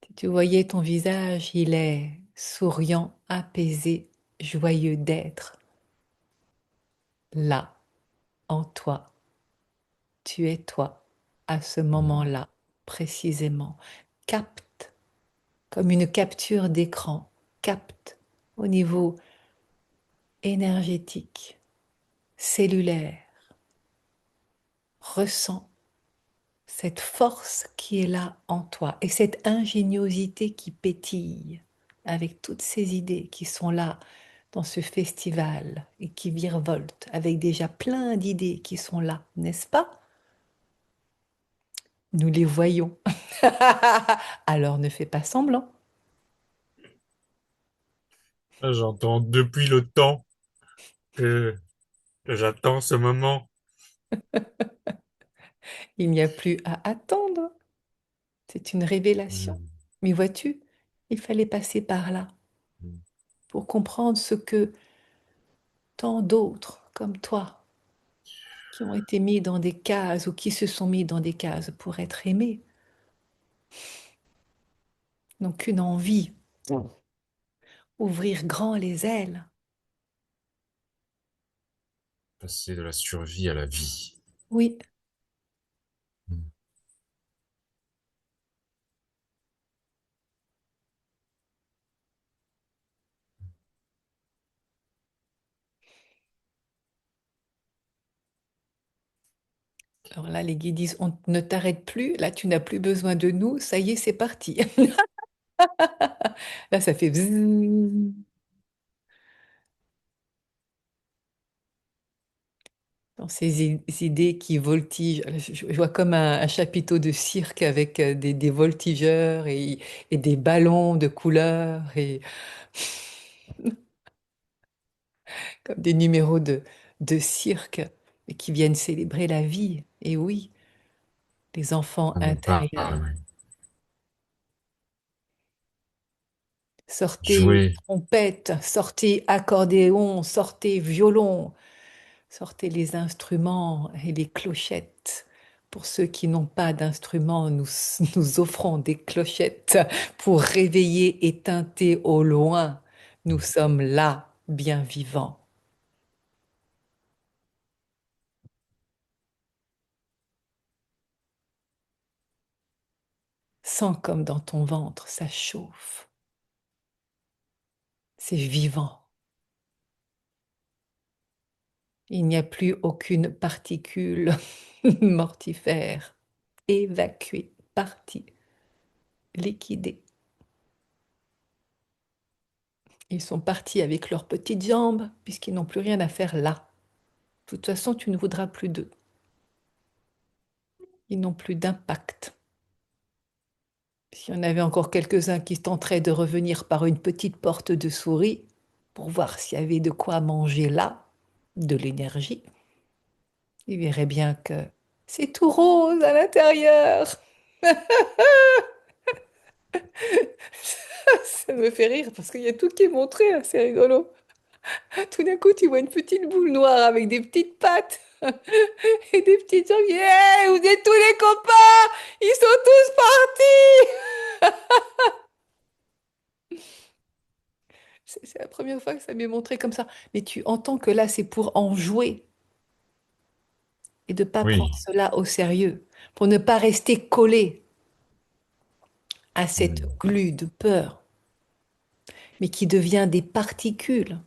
Si tu voyais ton visage, il est souriant, apaisé, joyeux d'être là, en toi. Tu es toi, à ce Mm. moment-là, précisément. Capte, comme une capture d'écran, capte au niveau énergétique, cellulaire, ressens cette force qui est là en toi et cette ingéniosité qui pétille avec toutes ces idées qui sont là dans ce festival et qui virevoltent avec déjà plein d'idées qui sont là, n'est-ce pas? Nous les voyons. Alors ne fais pas semblant. J'entends depuis le temps que, que j'attends ce moment. Il n'y a plus à attendre. C'est une révélation. Mm. Mais vois-tu, il fallait passer par là Mm. pour comprendre ce que tant d'autres comme toi qui ont été mis dans des cases ou qui se sont mis dans des cases pour être aimés, n'ont qu'une envie, ouvrir grand les ailes. Passer de la survie à la vie. Oui, Mm. alors là, les guides disent, on ne t'arrête plus, là, tu n'as plus besoin de nous, ça y est, c'est parti. Là, ça fait bzzz. Dans ces idées qui voltigent. Je vois comme un chapiteau de cirque avec des voltigeurs et des ballons de couleurs. Et comme des numéros de cirque et qui viennent célébrer la vie. Et oui, les enfants On en intérieurs. parle, ouais. Sortez Jouer. trompette, sortez accordéon, sortez violon, sortez les instruments et les clochettes. Pour ceux qui n'ont pas d'instruments, nous offrons des clochettes pour réveiller et teinter au loin. Nous sommes là, bien vivants. Sens comme dans ton ventre, ça chauffe. C'est vivant. Il n'y a plus aucune particule mortifère. Évacuée, partie, liquidée. Ils sont partis avec leurs petites jambes, puisqu'ils n'ont plus rien à faire là. De toute façon, tu ne voudras plus d'eux. Ils n'ont plus d'impact. S'il y en avait encore quelques-uns qui tenteraient de revenir par une petite porte de souris pour voir s'il y avait de quoi manger là, de l'énergie, ils verraient bien que c'est tout rose à l'intérieur. Ça me fait rire parce qu'il y a tout qui est montré là, c'est rigolo. Tout d'un coup, tu vois une petite boule noire avec des petites pattes et des petites jambes. Yeah, vous êtes tous les copains! Ils sont tous partis! C'est la première fois que ça m'est montré comme ça. Mais tu entends que là, c'est pour en jouer et de ne pas prendre Oui. cela au sérieux, pour ne pas rester collé à cette Mm. glu de peur, mais qui devient des particules.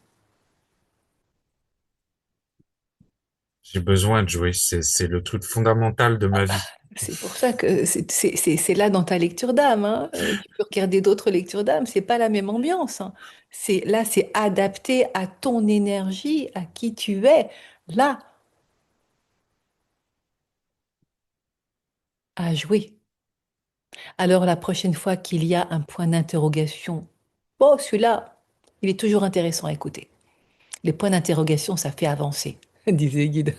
J'ai besoin de jouer. C'est le truc fondamental de ma vie. C'est pour ça que c'est là dans ta lecture d'âme, hein. Tu peux regarder d'autres lectures d'âme, c'est pas la même ambiance, hein. Là, c'est adapté à ton énergie, à qui tu es, là, à jouer. Alors la prochaine fois qu'il y a un point d'interrogation, oh, celui-là, il est toujours intéressant à écouter. Les points d'interrogation, ça fait avancer, disait Guide.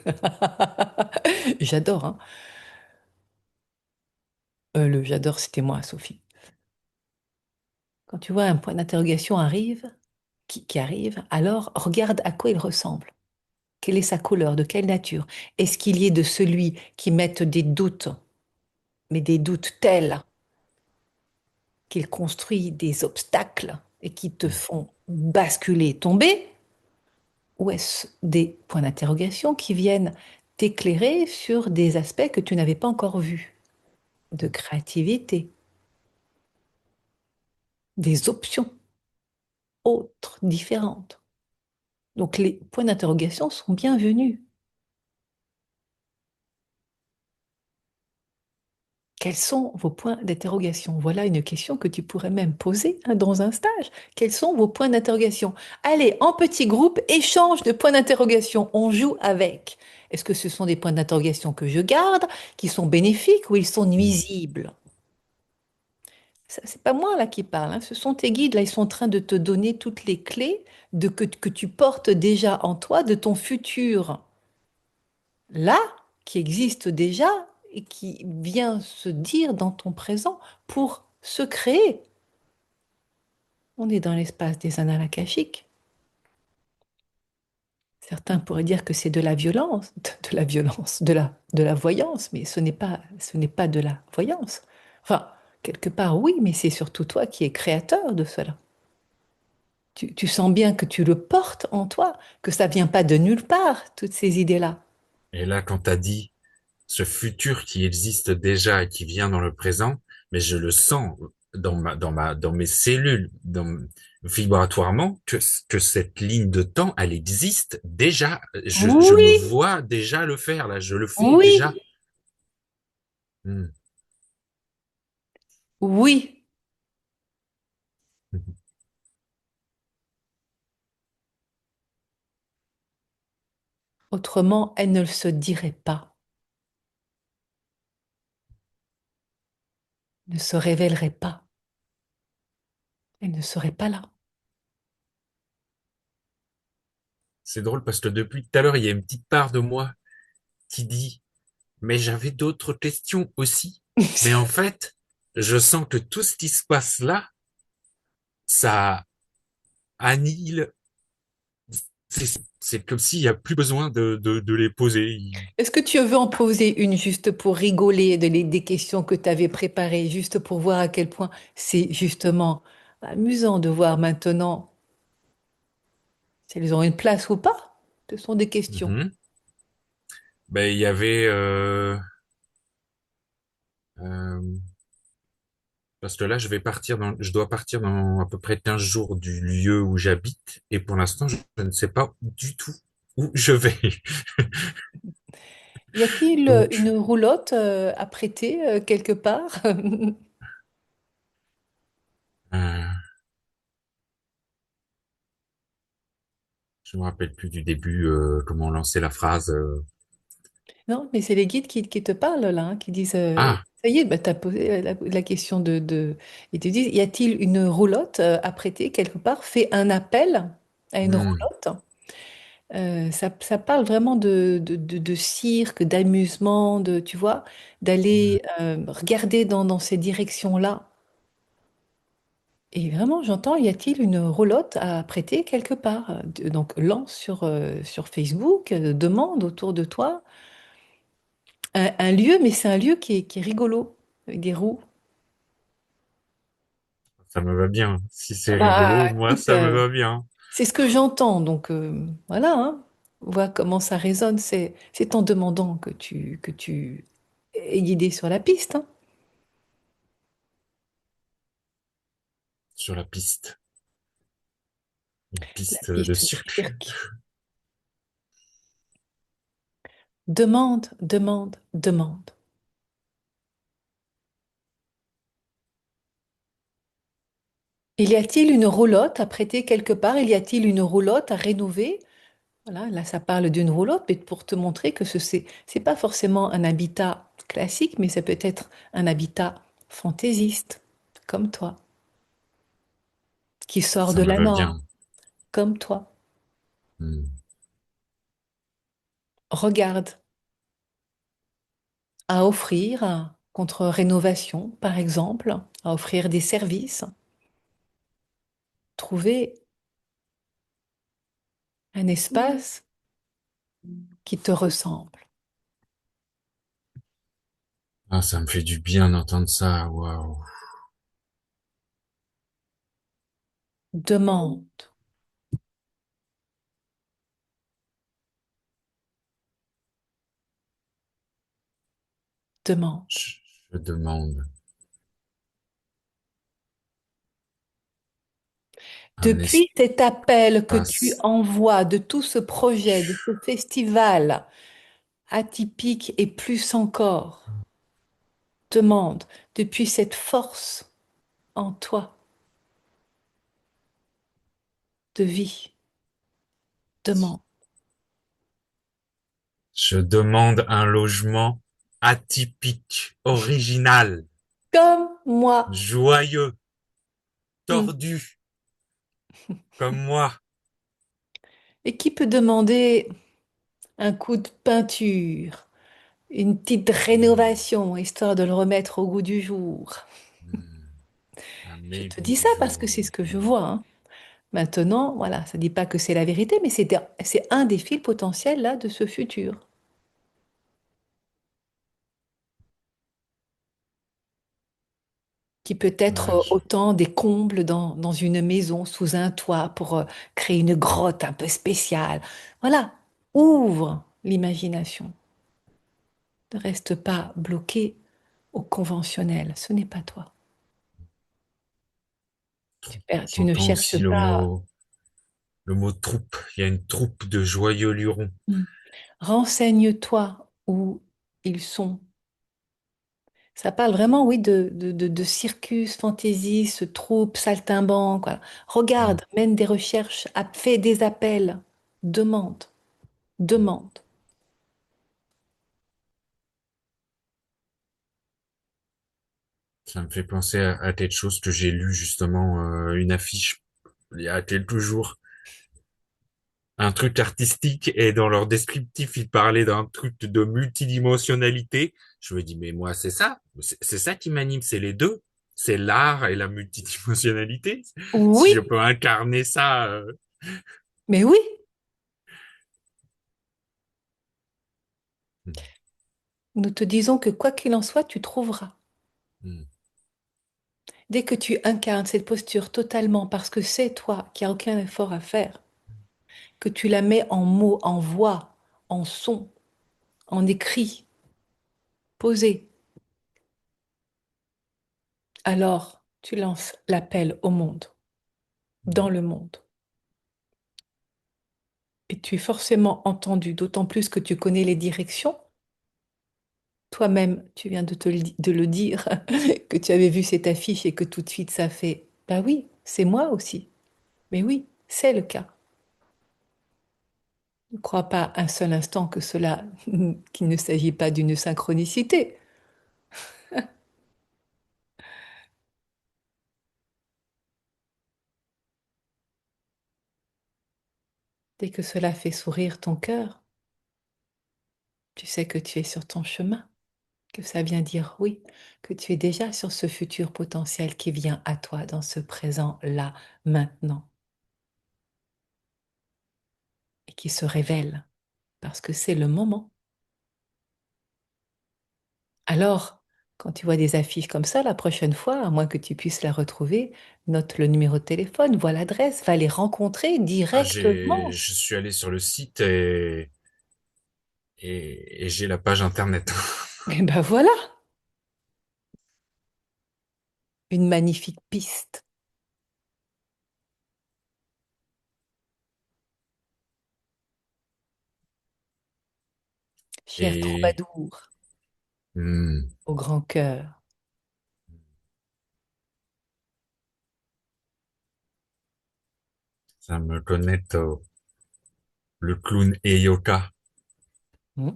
J'adore, hein. J'adore, c'était moi, Sophie. Quand tu vois un point d'interrogation qui arrive, alors regarde à quoi il ressemble. Quelle est sa couleur, de quelle nature? Est-ce qu'il y est de celui qui met des doutes, mais des doutes tels qu'il construit des obstacles et qui te font basculer, tomber? Ou est-ce des points d'interrogation qui viennent t'éclairer sur des aspects que tu n'avais pas encore vus, de créativité, des options autres, différentes? Donc les points d'interrogation sont bienvenus. Quels sont vos points d'interrogation? Voilà une question que tu pourrais même poser, hein, dans un stage. Quels sont vos points d'interrogation? Allez, en petit groupe, échange de points d'interrogation. On joue avec. Est-ce que ce sont des points d'interrogation que je garde, qui sont bénéfiques ou ils sont Mm. nuisibles? Ça, c'est pas moi là qui parle, hein. Ce sont tes guides. Là, ils sont en train de te donner toutes les clés que tu portes déjà en toi de ton futur. Là, qui existe déjà et qui vient se dire dans ton présent pour se créer. On est dans l'espace des annales akashiques. Certains pourraient dire que c'est de la violence, de la violence, de la voyance, mais ce n'est pas de la voyance. Enfin, quelque part, oui, mais c'est surtout toi qui es créateur de cela. Tu sens bien que tu le portes en toi, que ça vient pas de nulle part, toutes ces idées-là. Et là, quand t'as dit ce futur qui existe déjà et qui vient dans le présent, mais je le sens dans mes cellules, vibratoirement, que cette ligne de temps, elle existe déjà. Je me Oui, vois déjà le faire, là, je le fais déjà. oui, Hmm. oui. Autrement, elle ne se dirait pas, ne se révélerait pas. Elle ne serait pas là. c'est drôle parce que depuis tout à l'heure, il y a une petite part de moi qui dit, mais j'avais d'autres questions aussi. Mais en fait, je sens que tout ce qui se passe là, ça annihile. C'est comme s'il n'y a plus besoin de les poser. Est-ce que tu veux en poser une juste pour rigoler des questions que tu avais préparées, juste pour voir à quel point c'est justement amusant de voir maintenant si elles ont une place ou pas? Ce sont des questions. Mhm. Ben, il y avait euh, parce que là, je dois partir dans à peu près 15 jours du lieu où j'habite, et pour l'instant, je ne sais pas du tout où je vais. Y a-t-il Donc, une roulotte à prêter quelque part? euh, je me rappelle plus du début, comment lancer la phrase. Non, mais c'est les guides qui te parlent là, hein, qui disent Ah, ça y est, tu as posé la question de. Ils te disent, y a-t-il une roulotte à prêter quelque part? Fais un appel à une hmm, roulotte. Ça parle vraiment de cirque, d'amusement, tu vois, hmm. d'aller regarder dans ces directions-là. Et vraiment, j'entends, y a-t-il une roulotte à prêter quelque part? Donc, lance sur Facebook, demande autour de toi un lieu, mais c'est un lieu qui est rigolo, avec des roues. Ça me va bien. Si c'est rigolo, Bah, moi, écoute, ça me va bien. c'est ce que j'entends, donc voilà, hein. Vois comment ça résonne. C'est en demandant que tu es guidé sur la piste, hein. Sur la piste. Une La piste de piste du cirque. cirque. Demande, demande, demande. Il y a-t-il une roulotte à prêter quelque part? Il y a-t-il une roulotte à rénover? Voilà, là, ça parle d'une roulotte, mais pour te montrer que c'est pas forcément un habitat classique, mais ça peut être un habitat fantaisiste, comme toi, qui sort Ça de me la va norme, bien. comme toi. Hmm. Regarde, à offrir contre rénovation, par exemple, à offrir des services, trouver un espace qui te ressemble. Ah, ça me fait du bien d'entendre ça. Waouh. Demande, demande. Je, je demande un Depuis cet appel que tu espace. envoies de tout ce projet, de ce festival atypique et plus encore, demande, depuis cette force en toi de vie, demande. Je demande un logement atypique, original, Comme moi. joyeux, Hmm. tordu, comme moi. Et qui peut demander un coup de peinture, une petite Hmm, rénovation, histoire de le remettre au goût du jour? hmm. Un Je te mégot dis du ça parce que jour. c'est ce que je Hmm. vois, hein. Maintenant, voilà, ça ne dit pas que c'est la vérité, mais c'est un des fils potentiels là de ce futur, qui peut être Ouais, autant des combles dans une maison, sous un toit, pour créer une grotte un peu spéciale. Voilà, ouvre l'imagination. Ne reste pas bloqué au conventionnel. Ce n'est pas toi. Tu ne j'entends cherches aussi pas. le mot troupe. Il y a une troupe de joyeux lurons. Hmm. Renseigne-toi où ils sont. Ça parle vraiment, oui, de circus, fantaisie, ce troupe, saltimbanque, voilà. Hmm. Regarde, mène des recherches, fais des appels, demande, demande. Ça me fait penser à quelque chose que j'ai lu justement, une affiche il y a quelques jours. un truc artistique et dans leur descriptif, ils parlaient d'un truc de multidimensionnalité. Je me dis, mais moi, c'est ça. C'est ça qui m'anime, c'est les deux. C'est l'art et la multidimensionnalité. Si Oui, je peux incarner ça, mais oui, nous te disons que quoi qu'il en soit, tu trouveras. hmm, Dès que tu incarnes cette posture totalement, parce que c'est toi qui a aucun effort à faire, que tu la mets en mots, en voix, en son, en écrit, posé, alors tu lances l'appel au monde, dans le monde. Et tu es forcément entendu, d'autant plus que tu connais les directions. Toi-même, tu viens de le dire, que tu avais vu cette affiche et que tout de suite ça fait, bah oui, c'est moi aussi. Mais oui, c'est le cas. Ne crois pas un seul instant que cela, qu'il ne s'agit pas d'une synchronicité. Dès que cela fait sourire ton cœur, tu sais que tu es sur ton chemin, que ça vient dire oui, que tu es déjà sur ce futur potentiel qui vient à toi dans ce présent-là, maintenant, et qui se révèle, parce que c'est le moment. Alors, quand tu vois des affiches comme ça, la prochaine fois, à moins que tu puisses la retrouver, note le numéro de téléphone, vois l'adresse, va les rencontrer ah, directement. je suis allé sur le site et j'ai la page internet. Et ben voilà, une magnifique piste, cher Et troubadour, hmm, au grand cœur. ça me connecte au le clown Eyoka. Hmm.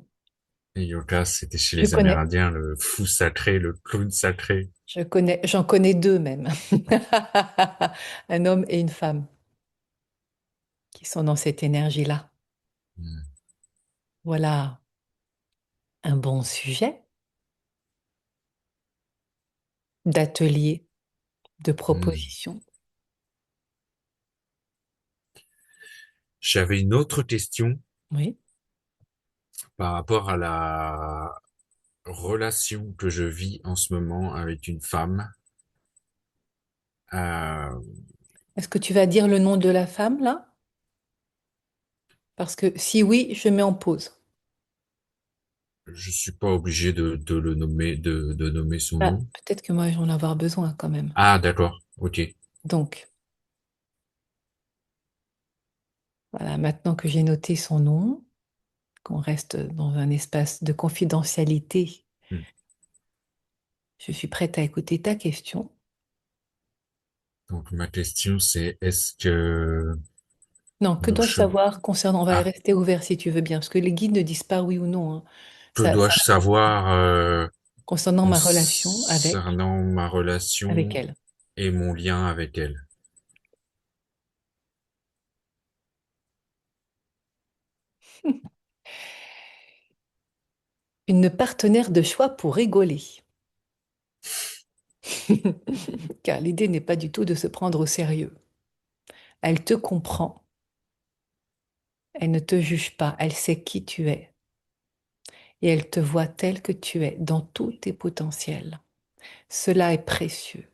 Eyoka, c'était chez Je les connais, Amérindiens, le fou sacré, le clown sacré. j'en connais deux même. Un homme et une femme qui sont dans cette énergie-là. Hmm, Voilà un bon sujet d'atelier, de hmm. proposition. J'avais une autre question Oui. par rapport à la relation que je vis en ce moment avec une femme. Euh, Est-ce que tu vas dire le nom de la femme là? Parce que si oui, je mets en pause. je suis pas obligé de le nommer, de nommer son Ah, nom. peut-être que moi, je vais en avoir besoin quand même. Ah, d'accord. Ok. Donc, voilà, maintenant que j'ai noté son nom, qu'on reste dans un espace de confidentialité, Hmm. je suis prête à écouter ta question. Donc ma question c'est est-ce que Non, que nos dois-je chemins... savoir concernant, on va Ah, rester ouvert si tu veux bien, parce que les guides ne disent pas oui ou non, hein. que Ça, dois-je savoir concernant ma relation concernant ma avec relation elle. et mon lien avec elle? Une partenaire de choix pour rigoler. Car l'idée n'est pas du tout de se prendre au sérieux. Elle te comprend, elle ne te juge pas, elle sait qui tu es et elle te voit tel que tu es dans tous tes potentiels. Cela est précieux.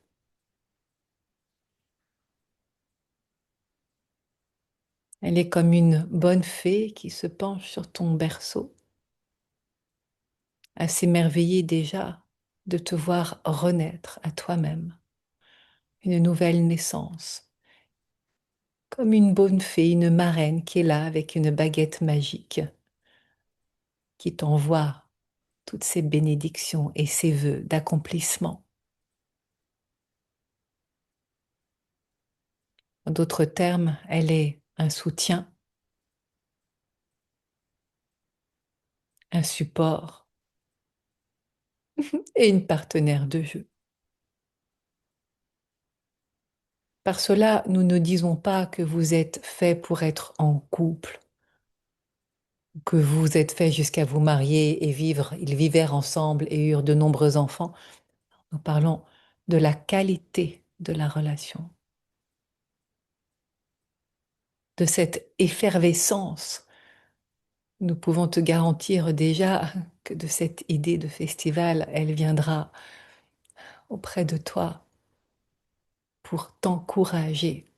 Elle est comme une bonne fée qui se penche sur ton berceau, à s'émerveiller déjà de te voir renaître à toi-même, une nouvelle naissance, comme une bonne fée, une marraine qui est là avec une baguette magique, qui t'envoie toutes ses bénédictions et ses vœux d'accomplissement. En d'autres termes, elle est un soutien, un support et une partenaire de jeu. Par cela, nous ne disons pas que vous êtes fait pour être en couple, que vous êtes fait jusqu'à vous marier et vivre. Ils vivèrent ensemble et eurent de nombreux enfants. Nous parlons de la qualité de la relation, de cette effervescence. Nous pouvons te garantir déjà que de cette idée de festival, elle viendra auprès de toi pour t'encourager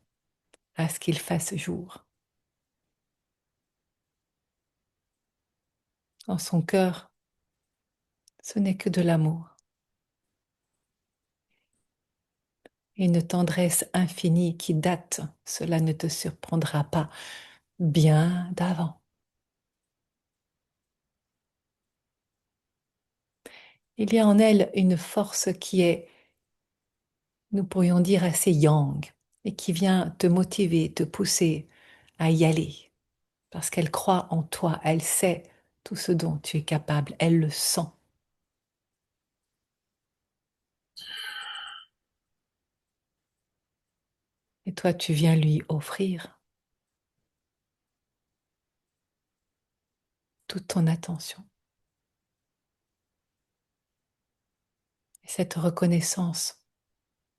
à ce qu'il fasse jour. En son cœur, ce n'est que de l'amour, une tendresse infinie qui date, cela ne te surprendra pas, bien d'avant. Il y a en elle une force qui est, nous pourrions dire, assez yang et qui vient te motiver, te pousser à y aller parce qu'elle croit en toi, elle sait tout ce dont tu es capable, elle le sent. Et toi, tu viens lui offrir toute ton attention. Et cette reconnaissance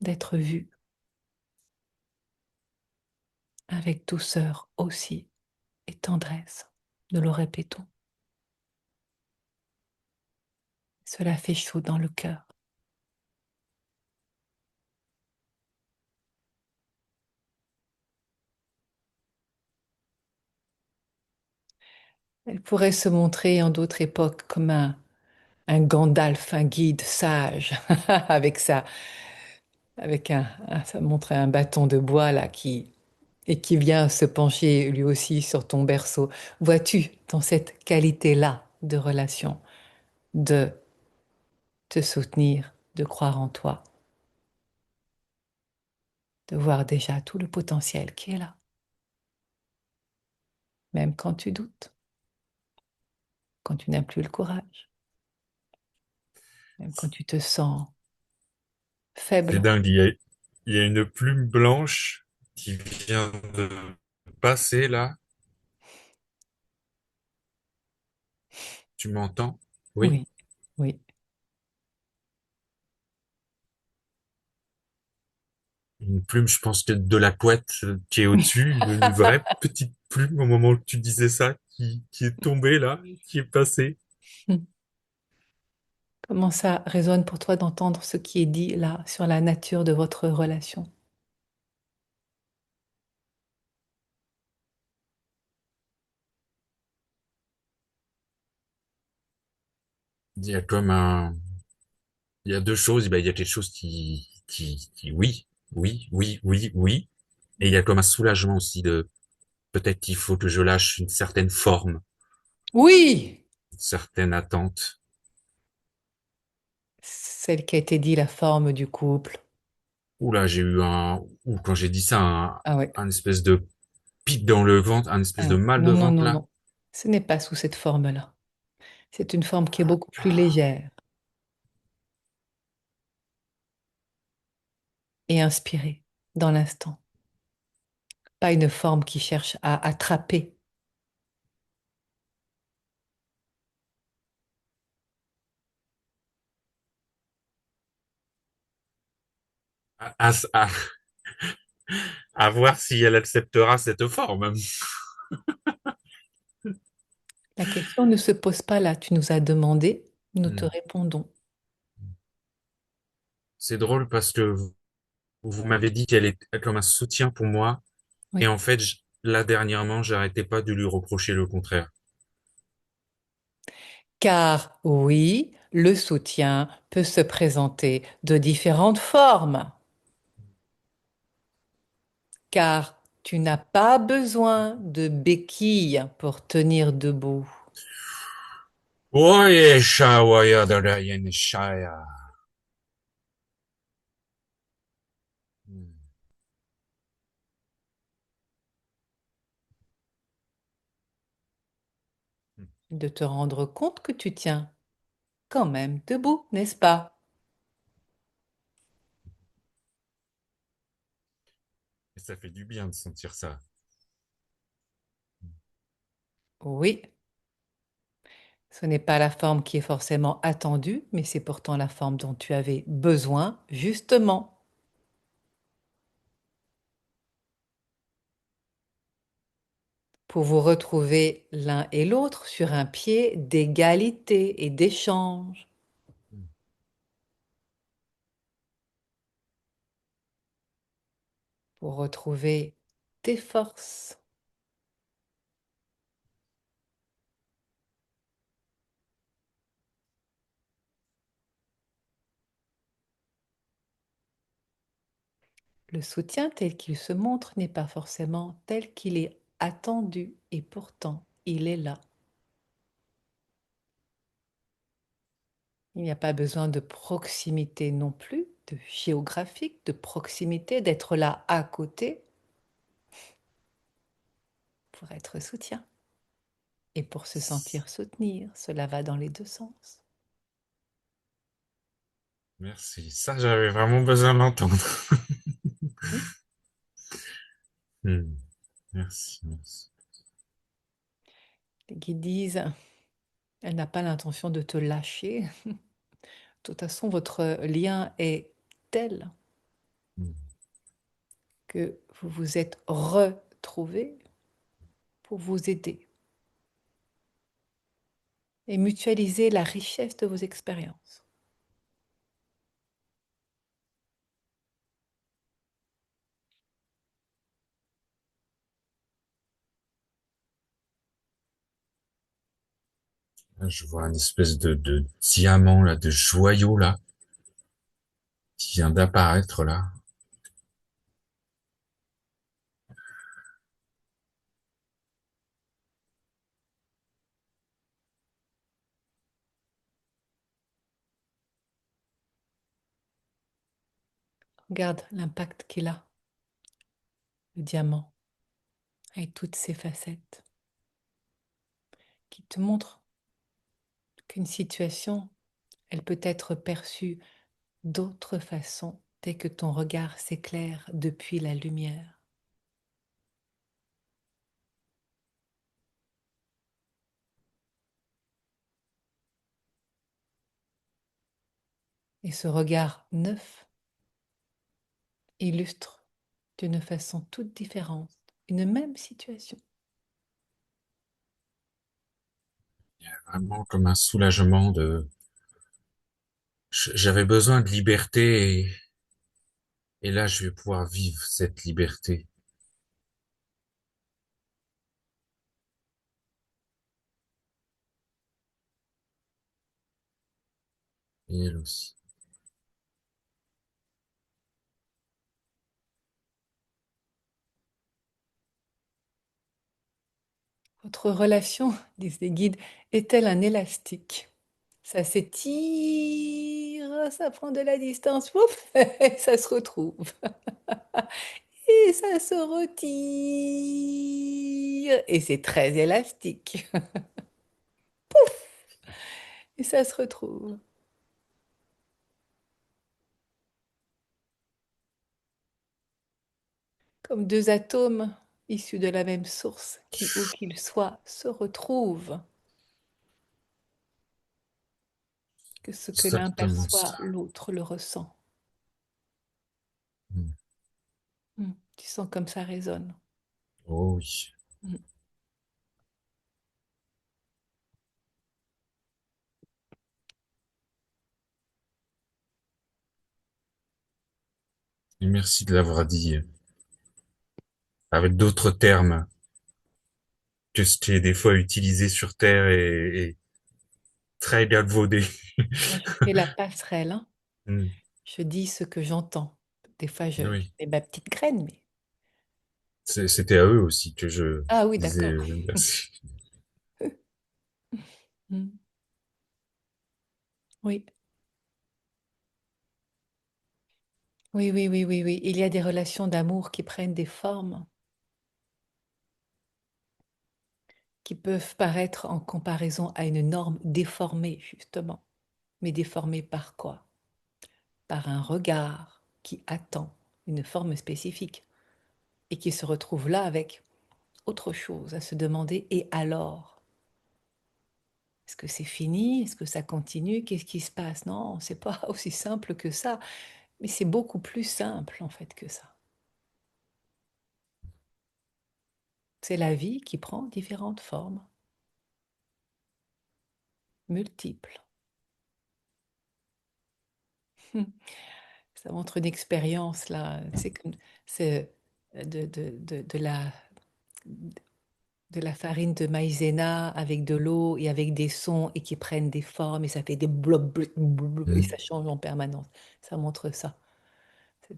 d'être vu avec douceur aussi et tendresse, nous le répétons. Cela fait chaud dans le cœur. Elle pourrait se montrer en d'autres époques comme un Gandalf, un guide sage, avec ça montrait un bâton de bois là et qui vient se pencher lui aussi sur ton berceau. Vois-tu, dans cette qualité-là de relation, de te soutenir, de croire en toi, de voir déjà tout le potentiel qui est là, même quand tu doutes, quand tu n'as plus le courage, même quand tu te sens C'est faible. dingue, il y a une plume blanche qui vient de passer là. Tu m'entends? Oui. Oui, oui. Une plume, je pense que de la couette qui est au-dessus, une vraie petite plume au moment où tu disais ça, qui est tombée là, qui est passée. Comment ça résonne pour toi d'entendre ce qui est dit là sur la nature de votre relation? Il y a comme un, il y a deux choses. Ben, il y a quelque chose oui, oui, oui, oui, oui. Et il y a comme un soulagement aussi de, peut-être qu'il faut que je lâche une certaine forme, Oui, une certaine attente. celle qui a été dit, la forme du couple. Ouh là, ou quand j'ai dit ça, Ah ouais. un espèce de pic dans le ventre, un espèce Ah de ouais. mal de Non, non, ventre non, là. non. Ce n'est pas sous cette forme-là. C'est une forme qui est beaucoup plus légère et inspirée dans l'instant. Pas une forme qui cherche à attraper. À, à, à- à voir si elle acceptera cette forme. La question ne se pose pas là. Tu nous as demandé, nous te Hmm. répondons. C'est drôle parce que vous m'avez dit qu'elle est comme un soutien pour moi. Et Oui. en fait, là, dernièrement, j'arrêtais pas de lui reprocher le contraire. Car oui, le soutien peut se présenter de différentes formes. Car tu n'as pas besoin de béquilles pour tenir debout. Oye, shawaya darayan shaya. Hmm. De te rendre compte que tu tiens quand même debout, n'est-ce pas? Ça fait du bien de sentir ça. Oui, ce n'est pas la forme qui est forcément attendue, mais c'est pourtant la forme dont tu avais besoin, justement, pour vous retrouver l'un et l'autre sur un pied d'égalité et d'échange, Mm. pour retrouver tes forces. Le soutien tel qu'il se montre n'est pas forcément tel qu'il est attendu, et pourtant il est là. Il n'y a pas besoin de proximité non plus, de géographique, de proximité, d'être là à côté pour être soutien. Et pour se sentir soutenir, cela va dans les deux sens. Merci. Ça, j'avais vraiment besoin d'entendre. Hmm. Hmm. Merci, merci. Les guides disent, elle n'a pas l'intention de te lâcher. De toute façon, votre lien est tel Hmm. que vous vous êtes retrouvés pour vous aider et mutualiser la richesse de vos expériences. Là, je vois une espèce de diamant, là, de joyau, là, qui vient d'apparaître, là. Regarde l'impact qu'il a, le diamant, avec toutes ses facettes, qui te montre qu'une situation, elle peut être perçue d'autres façons dès que ton regard s'éclaire depuis la lumière. Et ce regard neuf illustre d'une façon toute différente une même situation. Vraiment comme un soulagement de, j'avais besoin de liberté et là, je vais pouvoir vivre cette liberté. Et elle aussi. Votre relation, disent les guides, est-elle un élastique? Ça s'étire, ça prend de la distance, ouf, et ça se retrouve. Et ça se retire. Et c'est très élastique. Et ça se retrouve. Comme deux atomes issus de la même source qui, où qu'ils soient, se retrouvent. Que ce que l'un Exactement perçoit, ça. l'autre le ressent. Mm. Tu sens comme ça résonne. Oh oui. Mm. Et merci de l'avoir dit avec d'autres termes que ce qui est des fois utilisé sur Terre et très galvaudé. Moi, je fais la passerelle, hein. Mm. Je dis ce que j'entends. Des fois, je Oui. mets ma petite graine, mais... C'était à eux aussi que je Ah oui, disais d'accord. merci. Mm. Oui, oui, oui, oui, oui, oui. Il y a des relations d'amour qui prennent des formes qui peuvent paraître en comparaison à une norme déformée, justement. Mais déformée par quoi? Par un regard qui attend une forme spécifique. et qui se retrouve là avec autre chose à se demander, et alors? Est-ce que c'est fini? Est-ce que ça continue? Qu'est-ce qui se passe? Non, c'est pas aussi simple que ça, mais c'est beaucoup plus simple en fait que ça. C'est la vie qui prend différentes formes, multiples. Ça montre une expérience là, c'est comme c'est de la farine de maïzena avec de l'eau et avec des sons et qui prennent des formes et ça fait des blob, blob, blob, et Mm. ça change en permanence. Ça montre ça,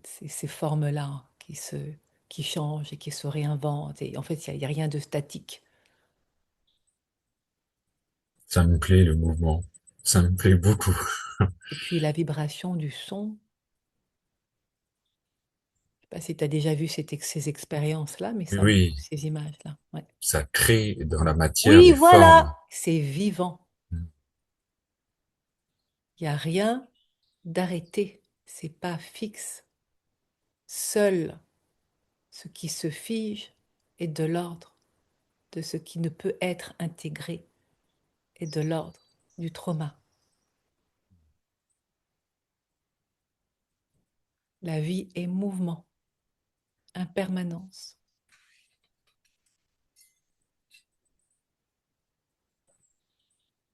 ces formes-là qui changent et qui se réinventent. Et en fait, il y a rien de statique. Ça me plaît le mouvement. Ça me plaît beaucoup. Et puis la vibration du son, je sais pas si tu as déjà vu ces expériences-là, mais ça montre Oui, ces images-là. Ouais. ça crée dans la matière Oui, des voilà, formes. c'est vivant. Mm. Il n'y a rien d'arrêté. C'est pas fixe. Seul ce qui se fige est de l'ordre de ce qui ne peut être intégré et de l'ordre du trauma. La vie est mouvement, impermanence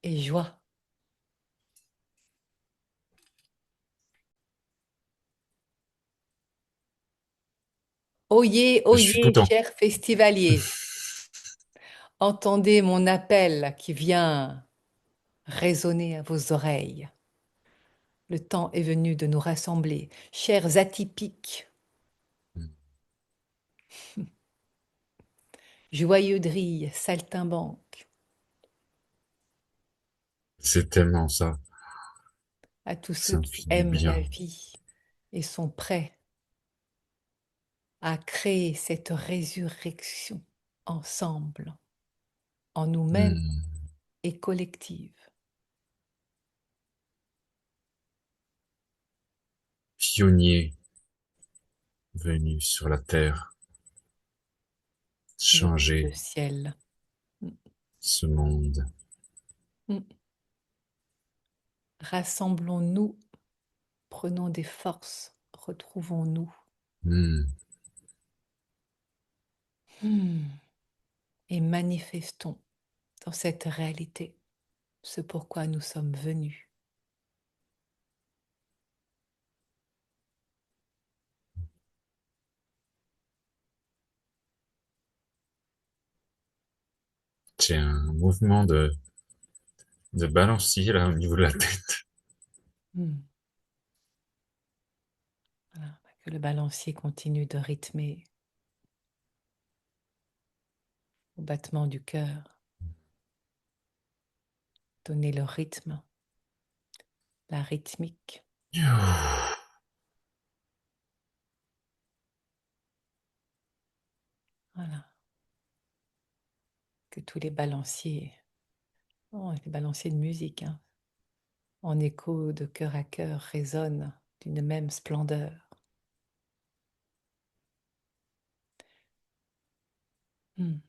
et joie. Je suis Oyez, content. chers festivaliers, entendez mon appel qui vient résonner à vos oreilles. Le temps est venu de nous rassembler, chers atypiques, Mm. joyeux drilles, saltimbanques, C'est tellement ça. à tous ceux Ça me qui fait du aiment la bien. vie et sont prêts à créer cette résurrection ensemble, en nous-mêmes Mm. et collective. Pionnier venu sur la terre, Avec le changer ciel. Mm, ce monde. mm. Rassemblons-nous, prenons des forces, retrouvons-nous. Mm. Hmm. Et manifestons dans cette réalité ce pourquoi nous sommes venus. J'ai un mouvement de balancier là au niveau de la tête. Hmm. Voilà. Que le balancier continue de rythmer au battement du cœur, donner le rythme, la rythmique. Voilà. Que tous les balanciers, oh, les balanciers de musique, hein, en écho de cœur à cœur, résonnent d'une même splendeur. Hmm.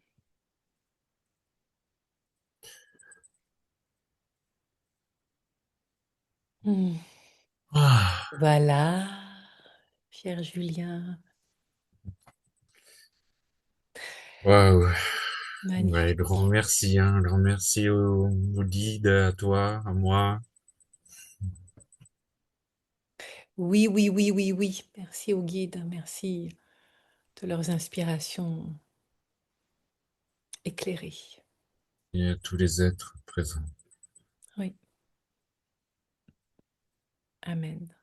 Hmm. Ah, Voilà, cher Julien, waouh. Ouais, grand magnifique. merci, hein, grand merci au guide, à toi, à moi. Oui, oui, oui, oui, oui. Merci aux guides, merci de leurs inspirations éclairées. Et à tous les êtres présents. Oui, amen.